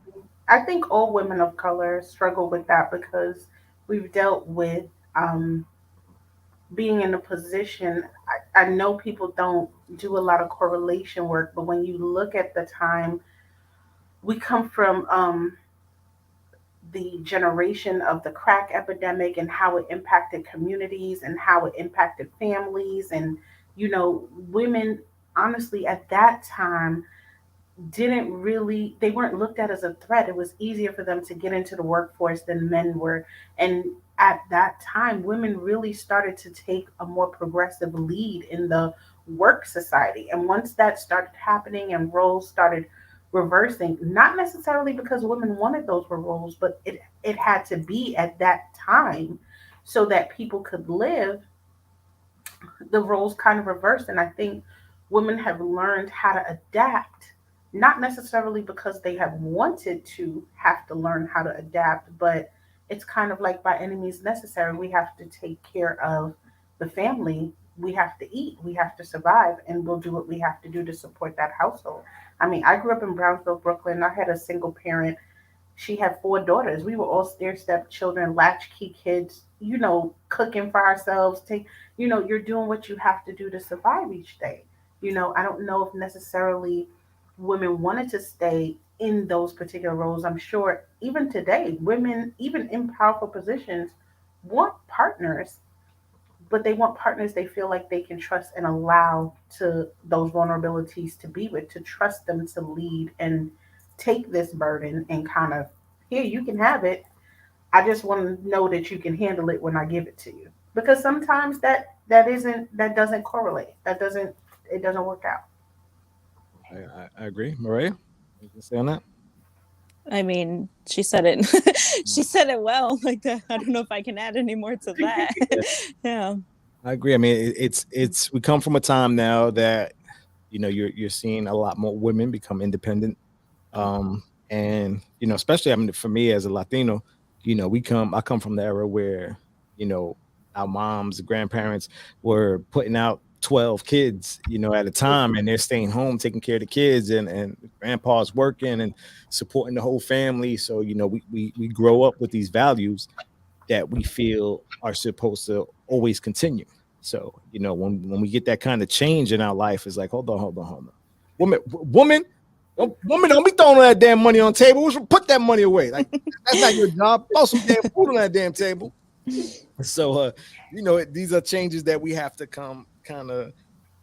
I think all women of color struggle with that because we've dealt with being in a position. I know people don't do a lot of correlation work, but when you look at the time, we come from the generation of the crack epidemic and how it impacted communities and how it impacted families. And, you know, women, honestly, at that time, they weren't looked at as a threat. It was easier for them to get into the workforce than men were. And at that time, women really started to take a more progressive lead in the work society. And once that started happening and roles started reversing, not necessarily because women wanted those roles, but it had to be at that time so that people could live, the roles kind of reversed. And I think women have learned how to adapt, not necessarily because they have wanted to have to learn how to adapt, but it's kind of like by any means necessary. We have to take care of the family. We have to eat. We have to survive, and we'll do what we have to do to support that household. I mean, I grew up in Brownsville, Brooklyn. I had a single parent. She had four daughters. We were all stair step children, latchkey kids, you know, cooking for ourselves. You're doing what you have to do to survive each day. You know, I don't know if necessarily women wanted to stay in those particular roles. I'm sure even today, women, even in powerful positions, want partners, but they want partners they feel like they can trust and allow to those vulnerabilities to be with, to trust them to lead and take this burden and kind of, here, you can have it. I just want to know that you can handle it when I give it to you. Because sometimes that doesn't correlate. It doesn't work out. I agree. Maria, you can say on that? I mean, she said it. She said it well. Like that. I don't know if I can add any more to that. Yeah. I agree. I mean, it's we come from a time now that, you know, you're seeing a lot more women become independent. And, you know, especially, I mean, for me as a Latino, you know, I come from the era where, you know, our moms, grandparents were putting out 12 kids, you know, at a time, and they're staying home taking care of the kids, and grandpa's working and supporting the whole family. So, you know, we grow up with these values that we feel are supposed to always continue. So, you know, when we get that kind of change in our life, it's like, hold on. Woman, don't be throwing that damn money on the table. Put that money away. Like, that's not your job. Throw some damn food on that damn table. So these are changes that we have to come kind of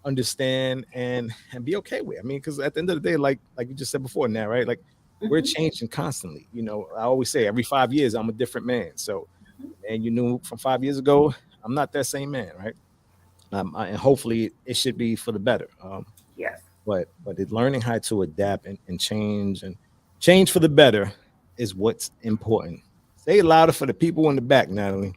understand and be okay with. I mean, because at the end of the day, like you just said before now, right? Like we're Mhm. changing constantly. I always say every 5 years I'm a different man. So man, you knew from 5 years ago, I'm not that same man, right? And hopefully it should be for the better. Yes. But learning how to adapt and change for the better is what's important. Say it louder for the people in the back, Natalie.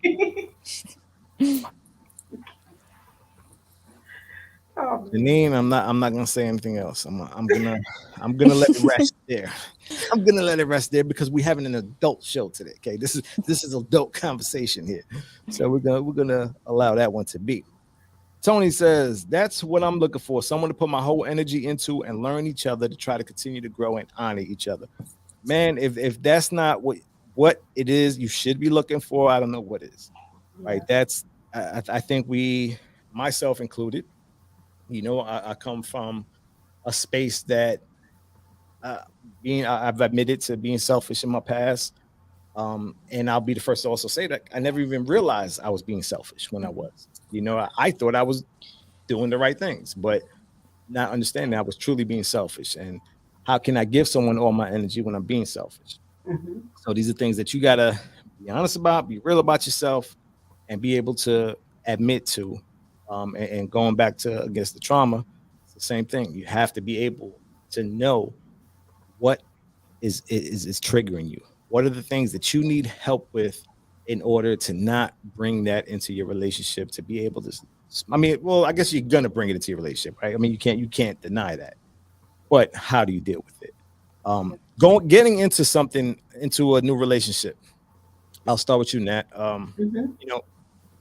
Oh, Janine, I'm not gonna say anything else. I'm gonna let it rest there. I'm gonna let it rest there because we're having an adult show today. Okay, this is adult conversation here, so we're gonna allow that one to be. Tony says that's what I'm looking for: someone to put my whole energy into and learn each other to try to continue to grow and honor each other. Man, if that's not what it is, you should be looking for. I don't know what is. Right? yeah. I think we, myself included. I come from a space that uh, I've admitted to being selfish in my past. And I'll be the first to also say that I never even realized I was being selfish when I was. I thought I was doing the right things, but not understanding I was truly being selfish. And how can I give someone all my energy when I'm being selfish? Hmm. So these are things that you gotta be honest about, be real about yourself, and be able to admit to. And going back to against the trauma, it's the same thing. You have to be able to know what is triggering you. What are the things that you need help with in order to not bring that into your relationship? To be able to, I mean, well, I guess you're gonna bring it into your relationship, right? I mean, you can't deny that. But how do you deal with it? Getting into a new relationship. I'll start with you, Nat. Hmm. You know,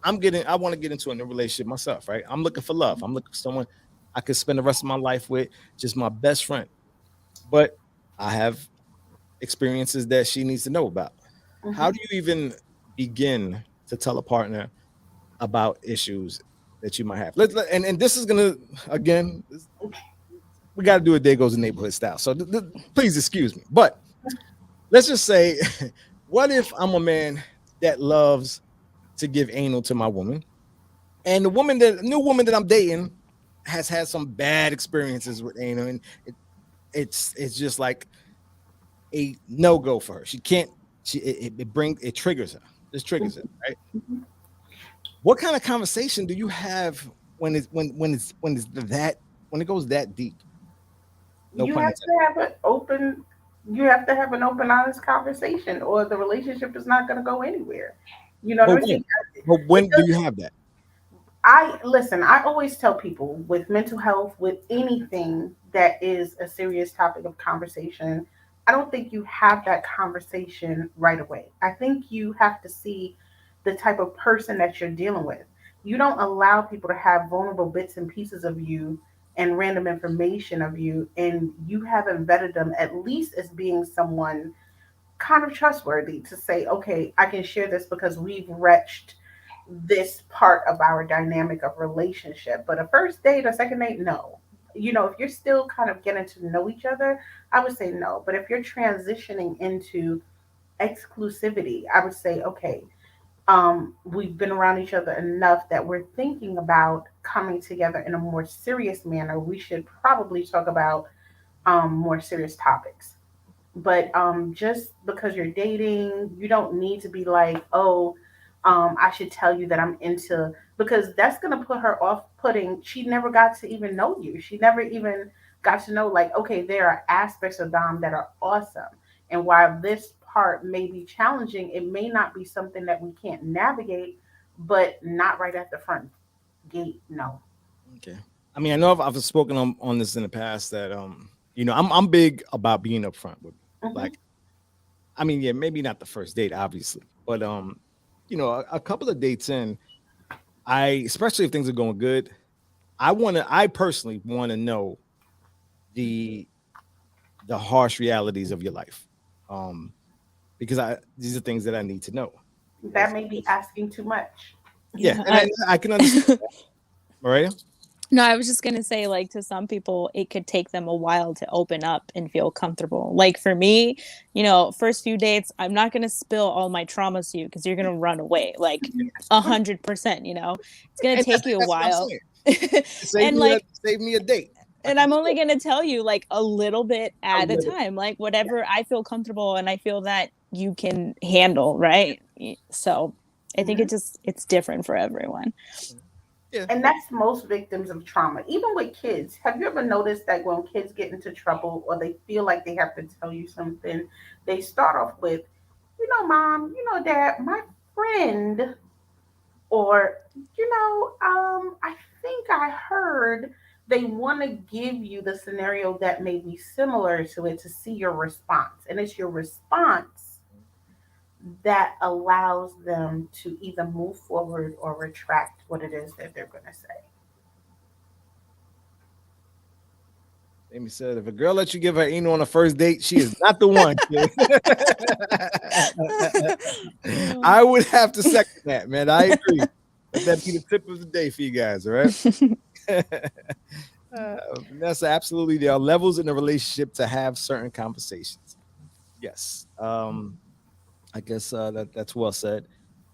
I want to get into a new relationship myself, right? I'm looking for love. I'm looking for someone I could spend the rest of my life with, just my best friend. But I have experiences that she needs to know about. How Hmm. do you even begin to tell a partner about issues that you might have? And this is gonna again, we got to do it. There goes the neighborhood style. So please excuse me, but let's just say, what if I'm a man that loves to give anal to my woman, and the new woman that I'm dating has had some bad experiences with anal, and it's just like a no go for her. She can't. It triggers her. This triggers it, right? What kind of conversation do you have when it goes that deep? No You pun have intended. to have an open. You have to have an open, honest conversation, or the relationship is not going to go anywhere. You know what But I'm when? saying? But It when do does. you have that? I listen. I always tell people with mental health, with anything that is a serious topic of conversation, I don't think you have that conversation right away. I think you have to see the type of person that you're dealing with. You don't allow people to have vulnerable bits and pieces of you and random information of you, and you haven't vetted them at least as being someone kind of trustworthy to say, okay, I can share this because we've retched this part of our dynamic of relationship. But a first date, a second date, no. If you're still kind of getting to know each other, I would say no. But if you're transitioning into exclusivity, I would say, okay, we've been around each other enough that we're thinking about coming together in a more serious manner. We should probably talk about more serious topics. But just because you're dating, you don't need to be like, oh, I should tell you that I'm into, because that's gonna put her off putting. She never got to even know you. She never even got to know, like, okay, there are aspects of Dom that are awesome. And while this part may be challenging, it may not be something that we can't navigate, but not right at the front gate. No. Okay. I mean, I know I've spoken on this in the past that I'm big about being upfront with Hmm. like, I mean, yeah, maybe not the first date, obviously, but a couple of dates in, especially if things are going good, I personally want to know the the harsh realities of your life, um, because these are things that I need to know. That Because may be asking too much. yeah, Yeah, and I can understand that, Maria. No, I was just gonna say, like, to some people, it could take them a while to open up and feel comfortable. Like for me, first few dates, I'm not gonna spill all my traumas to you because you're gonna run away, like 100%. It's gonna And take you a that's what I'm while, saying. and like, Save me a date. and I'm only gonna tell you like a little bit A at a little. time, like whatever I feel comfortable and I feel that you can handle, right? So I think Mhm. it's different for everyone. Yeah. And that's most victims of trauma. Even with kids, have you ever noticed that when kids get into trouble or they feel like they have to tell you something, they start off with, mom, dad, my friend, or, I think I heard they want to give you the scenario that may be similar to it to see your response. And it's your response that allows them to either move forward or retract what it is that they're going to say. Amy said, if a girl lets you give her anal on a first date, she is not the one. I would have to second that, man. I agree. Let that be the tip of the day for you guys, all right? Vanessa, absolutely. There are levels in a relationship to have certain conversations. Yes. I guess that's well said.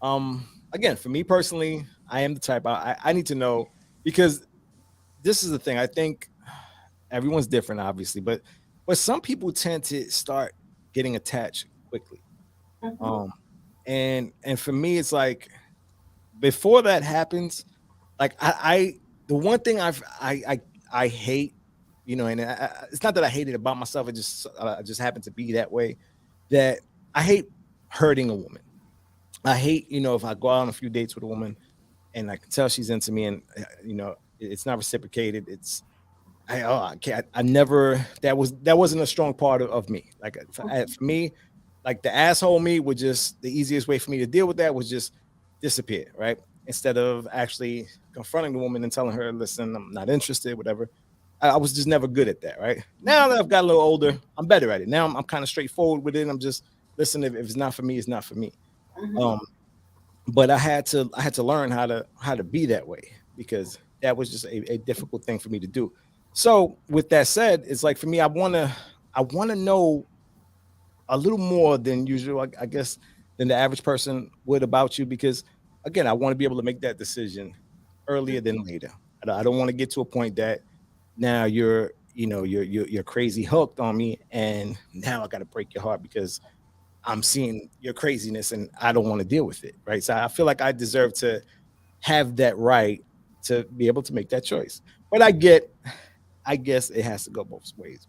Again, for me personally, I am the type I need to know, because this is the thing. I think everyone's different, obviously, but some people tend to start getting attached quickly. Mhm. And for me, it's like before that happens, like the one thing I hate, and it's not that I hate it about myself. It just happened to be that way. That I hate hurting a woman. I hate, if I go out on a few dates with a woman and I can tell she's into me, and it's not reciprocated. I can't. I never. That wasn't a strong part of me. Like for me, like the asshole me would just, the easiest way for me to deal with that was just disappear, right? Instead of actually confronting the woman and telling her, listen, I'm not interested, whatever. I was just never good at that, right? Now that I've got a little older, I'm better at it. Now I'm kind of straightforward with it. I'm just, listen, if it's not for me, it's not for me. Mhm. Um, but I had to learn how to be that way, because that was just a difficult thing for me to do. So with that said, it's like for me, I wanna know a little more than usual, I guess, than the average person would about you, because again, I want to be able to make that decision earlier than later. I don't want to get to a point that now you're crazy hooked on me, and now I got to break your heart because I'm seeing your craziness and I don't want to deal with it, right? So I feel like I deserve to have that right to be able to make that choice. But I guess it has to go both ways.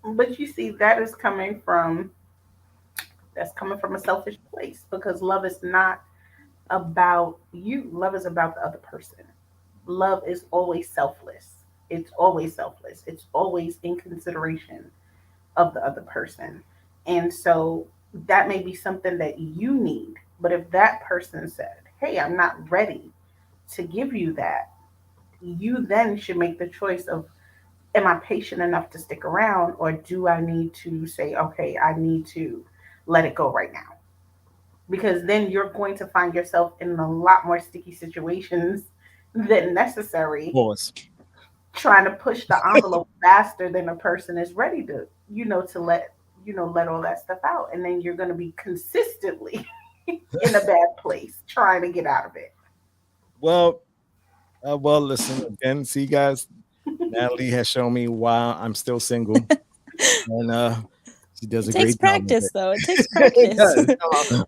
But you see, that is coming from a selfish place, because love is not about you. Love is about the other person. Love is always selfless. It's always selfless. It's always in consideration of the other person. And so that may be something that you need. But if that person said, hey, I'm not ready to give you that, you then should make the choice of, am I patient enough to stick around, or do I need to say, okay, I need to let it go right now? Because then you're going to find yourself in a lot more sticky situations than necessary, Pause. trying to push the envelope faster than a person is ready to, to let all that stuff out. And then you're going to be consistently in a bad place trying to get out of it. Well, listen again. See, guys, Natalie has shown me why I'm still single, and she does It a takes great job with practice, it. though. It takes It practice. does.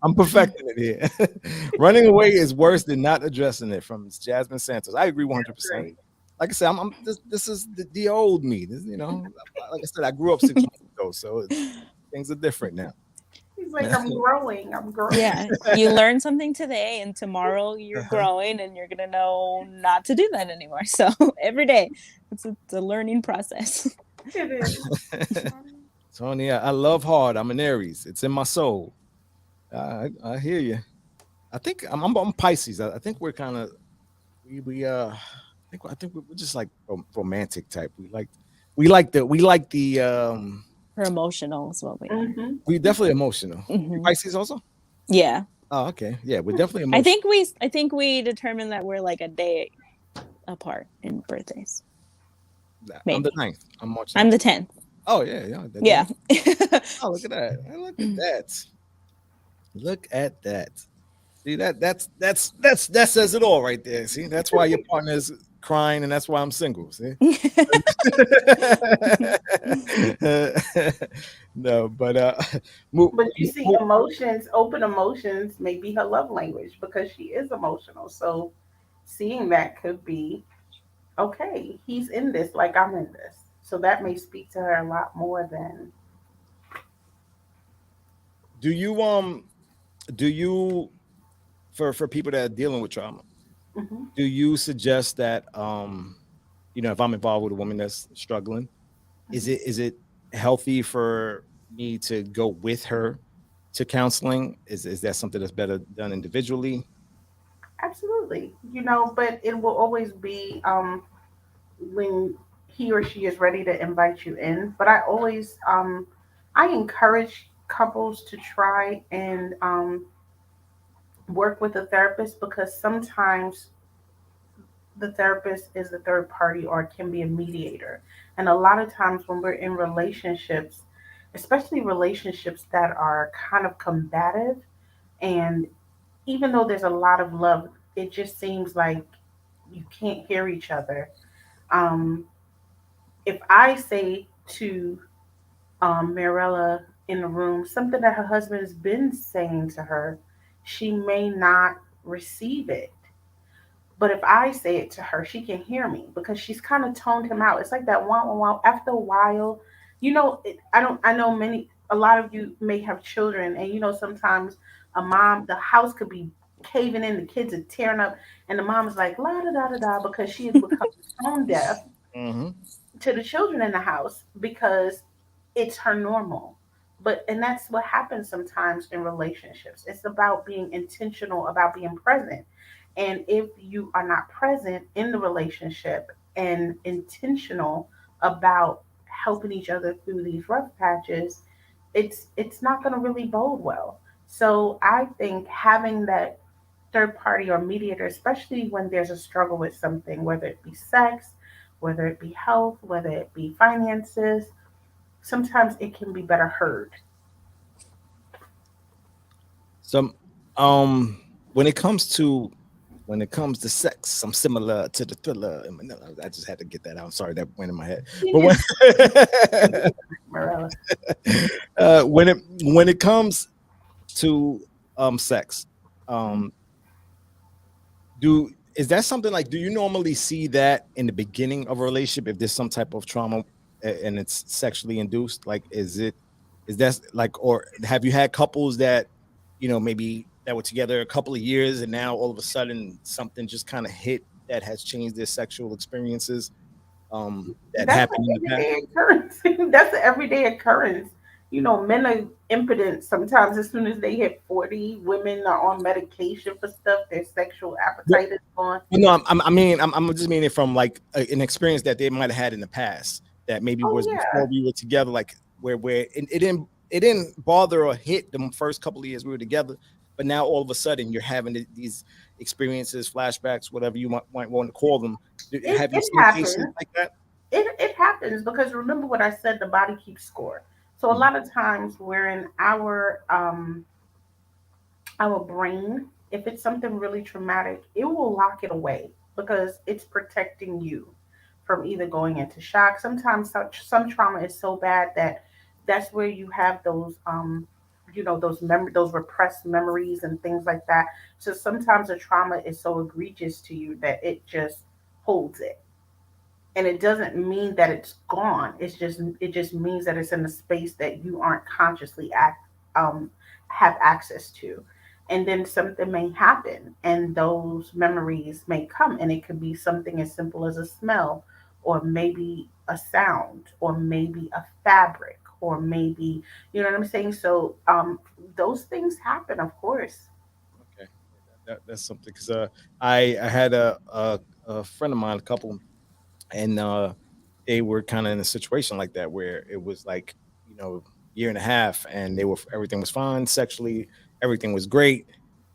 I'm perfecting it here. Running away is worse than not addressing it. From Jasmine Santos, I agree 100%. Right. Like I said, this is the old me. Like I said, I grew up 6 months ago, so things are different now. He's like, I'm growing. I'm growing. Yeah, you learn something today, and tomorrow you're Uh-huh. growing, and you're gonna know not to do that anymore. So every day, it's a learning process. It is. Tony, I love hard. I'm an Aries. It's in my soul. I hear you. I think I'm Pisces. I think we're kind of we I think we're just like romantic type. We're emotional is what we are. Hmm. We definitely emotional. You Hmm. Pisces also? Yeah, Oh, okay. Yeah, we're definitely I emotional. think we determined that we're like a day apart in birthdays. I'm the Maybe. 9th. I'm March 9th. I'm the 10th. Oh yeah. Yeah. Oh, look at that. Look at that. Look at that. See, that says it all right there. See, that's why your partner is crying, and that's why I'm single. See. No, but But you see, open emotions may be her love language because she is emotional. So seeing that could be okay, he's in this like I'm in this. So that may speak to her a lot more than do you for people that are dealing with trauma, Mhm. do you suggest that if I'm involved with a woman that's struggling, is it healthy for me to go with her to counseling? Is that something that's better done individually? Absolutely. But it will always be when he or she is ready to invite you in. But I encourage couples to try and work with a therapist because sometimes the therapist is the third party or can be a mediator. And a lot of times when we're in relationships, especially relationships that are kind of combative, and even though there's a lot of love, it just seems like you can't hear each other. Um, if I say to Mirella in the room something that her husband has been saying to her, she may not receive it. But if I say it to her, she can hear me because she's kind of toned him out. It's like that wow, wow, wow. After a while, I don't. I know a lot of you may have children, and sometimes the house could be caving in, the kids are tearing up, and the mom is like la da da da da because she has become tone deaf Mm-hmm. to the children in the house because it's her normal. And that's what happens sometimes in relationships. It's about being intentional, about being present. And if you are not present in the relationship and intentional about helping each other through these rough patches, it's not going to really bode well. So I think having that third party or mediator, especially when there's a struggle with something, whether it be sex, whether it be health, whether it be finances, sometimes it can be better heard. Some when it comes to sex, I'm similar to the thriller in Manila. I just had to get that out. I'm sorry that went in my head. But Marilla. when it comes to sex, um do is that something like do you normally see that in the beginning of a relationship if there's some type of trauma and it's sexually induced? Like is that like, or have you had couples that maybe that were together a couple of years and now all of a sudden something just kind of hit that has changed their sexual experiences that That's happened in an the past? everyday occurrence. That's an everyday occurrence. Men are impotent sometimes as soon as they hit 40. Women are on medication for stuff. Their sexual Well, appetite is gone. no, I'm just meaning it from like an experience that they might have had in the past that maybe Oh, was before yeah. we were together, like where it didn't bother or hit the first couple of years we were together, but now all of a sudden you're having these experiences, flashbacks, whatever you might want to call them. It, Have you it seen cases happens. like that? It happens because remember what I said, the body keeps score. So a Mhm. lot of times we're in our brain, if it's something really traumatic, it will lock it away because it's protecting you from either going into shock. Sometimes some trauma is so bad that that's where you have those repressed memories and things like that. So sometimes the trauma is so egregious to you that it just holds it, and it doesn't mean that it's gone. It just means that it's in a space that you aren't consciously have access to. And then something may happen and those memories may come, and it could be something as simple as a smell, or maybe a sound, or maybe a fabric, or maybe, you know what I'm saying. So those things happen, of course. Okay, that's something because I had a friend of mine, a couple, and they were kind of in a situation like that where it was like year and a half and everything was fine sexually, everything was great,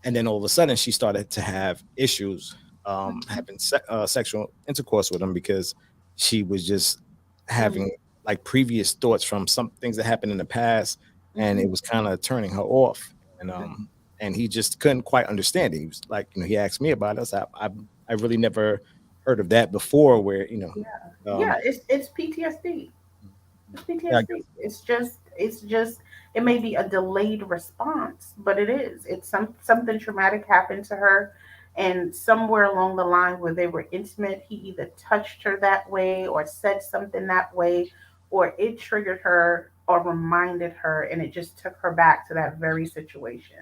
and then all of a sudden she started to have issues having sexual intercourse with him because she was just having like previous thoughts from some things that happened in the past, and it was kind of turning her off. And he just couldn't quite understand it. He was like, he asked me about it. I really never heard of that before. Where Yeah, it's PTSD. It's yeah, PTSD. It's just it may be a delayed response, but it is. It's something traumatic happened to her, and somewhere along the line where they were intimate, he either touched her that way or said something that way, or it triggered her or reminded her, and it just took her back to that very situation.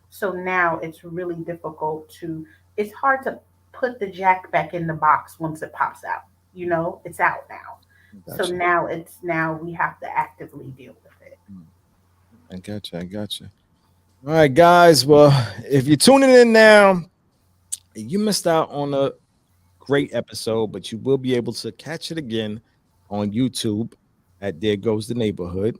So now it's really difficult to. It's hard to put the jack back in the box once it pops out. It's out now. So gotcha. now we have to actively deal with it. I gotcha. I gotcha. All right, guys. Well, if you're tuning in now, you missed out on a great episode, but you will be able to catch it again on YouTube at There Goes the Neighborhood.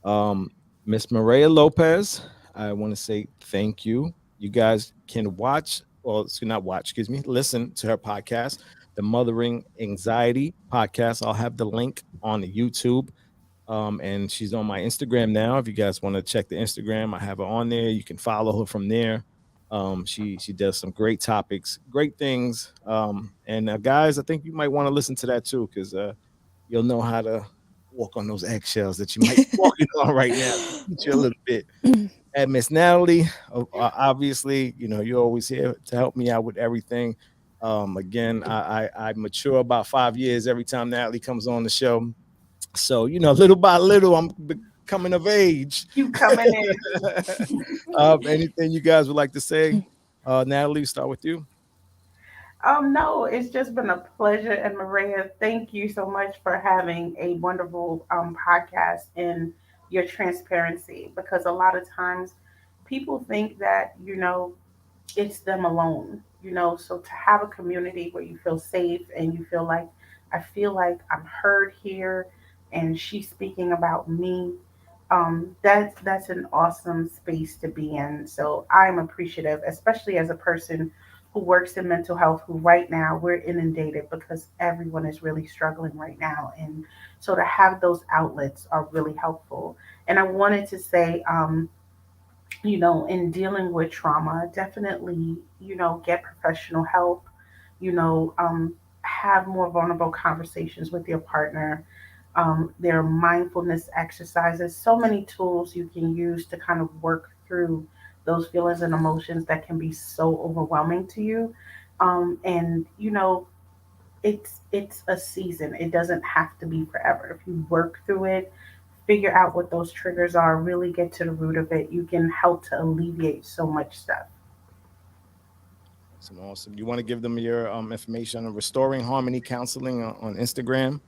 Um, Miss Mireya Lopez, I want to say thank you. You guys can watch, or not watch, excuse me, listen to her podcast, the Mothering Anxiety podcast. I'll have the link on the YouTube. And she's on my Instagram now. If you guys want to check the Instagram, I have her on there. You can follow her from there. She does some great topics, great things. And guys, I think you might want to listen to that too, because you'll know how to walk on those eggshells that you might be walking on right now. Teach you a little bit. And Miss Natalie, obviously, you're always here to help me out with everything. Again, I mature about 5 years every time Natalie comes on the show. So, little by little, I'm becoming of age. You coming in. Anything you guys would like to say? Natalie, start with you. No, it's just been a pleasure. And Maria, thank you so much for having a wonderful podcast and your transparency, because a lot of times people think that, it's them alone, so to have a community where you feel safe and you feel like, I feel like I'm heard here and she's speaking about me. That's an awesome space to be in. So I'm appreciative, especially as a person who works in mental health, who right now we're inundated because everyone is really struggling right now. And so to have those outlets are really helpful. And I wanted to say, in dealing with trauma, definitely, get professional help, have more vulnerable conversations with your partner. There are mindfulness exercises, so many tools you can use to kind of work through those feelings and emotions that can be so overwhelming to you. And it's a season. It doesn't have to be forever. If you work through it, figure out what those triggers are, really get to the root of it, you can help to alleviate so much stuff. Awesome. You want to give them your information on Restoring Harmony Counseling on Instagram?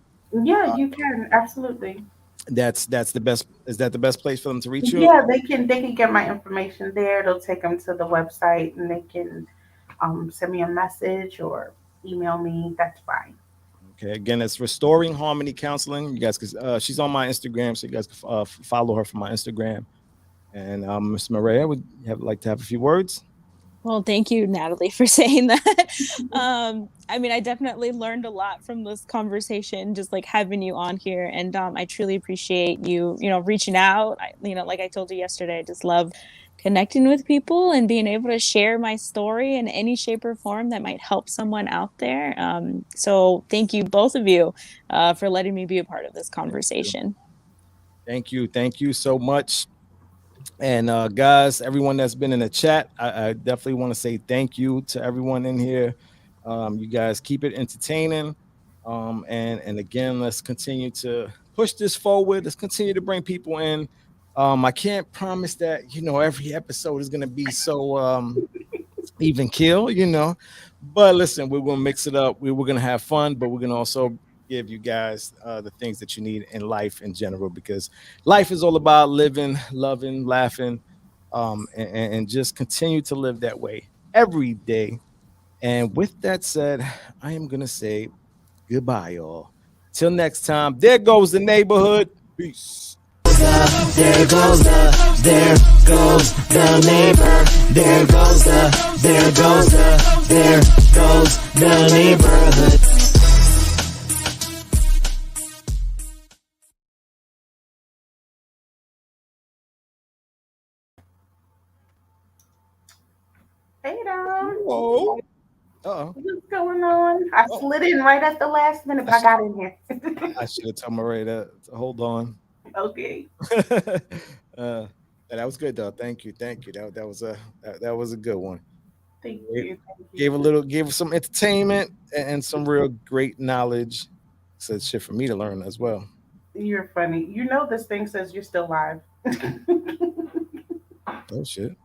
Yeah, you can, absolutely. That's the best. Is that the best place for them to reach you? Yeah, they can get my information there. It'll take them to the website, and they can send me a message or email me. That's fine. Okay. Again, it's Restoring Harmony Counseling. You guys, because she's on my Instagram, so you guys can follow her from my Instagram. And Ms. Mireya, would you like to have a few words? Well, thank you, Natalie, for saying that. I definitely learned a lot from this conversation, just like having you on here. And I truly appreciate you, reaching out. Like I told you yesterday, I just love connecting with people and being able to share my story in any shape or form that might help someone out there. So thank you, both of you, for letting me be a part of this conversation. Thank you. Thank you so much. And guys, everyone that's been in the chat, I definitely want to say thank you to everyone in here. You guys keep it entertaining. And again, let's continue to push this forward. Let's continue to bring people in. I can't promise that, every episode is going to be so even kill, but listen, we're going to mix it up. We're going to have fun, but we're going to also give you guys the things that you need in life in general, because life is all about living, loving, laughing, and just continue to live that way every day. And with that said, I am going to say goodbye, y'all. Till next time, there goes the neighborhood. Peace. There goes the neighbor. there goes the neighborhood. Hey, Dom. Oh, uh-oh. What's going on? I slid in right at the last minute, but I got in here. I should have told Mireya that. Hold on. Okay. That was good though. Thank you. That was a good one. Thank you. Gave some entertainment and some real great knowledge. Said shit for me to learn as well. You're funny. You know this thing says you're still live. Oh shit.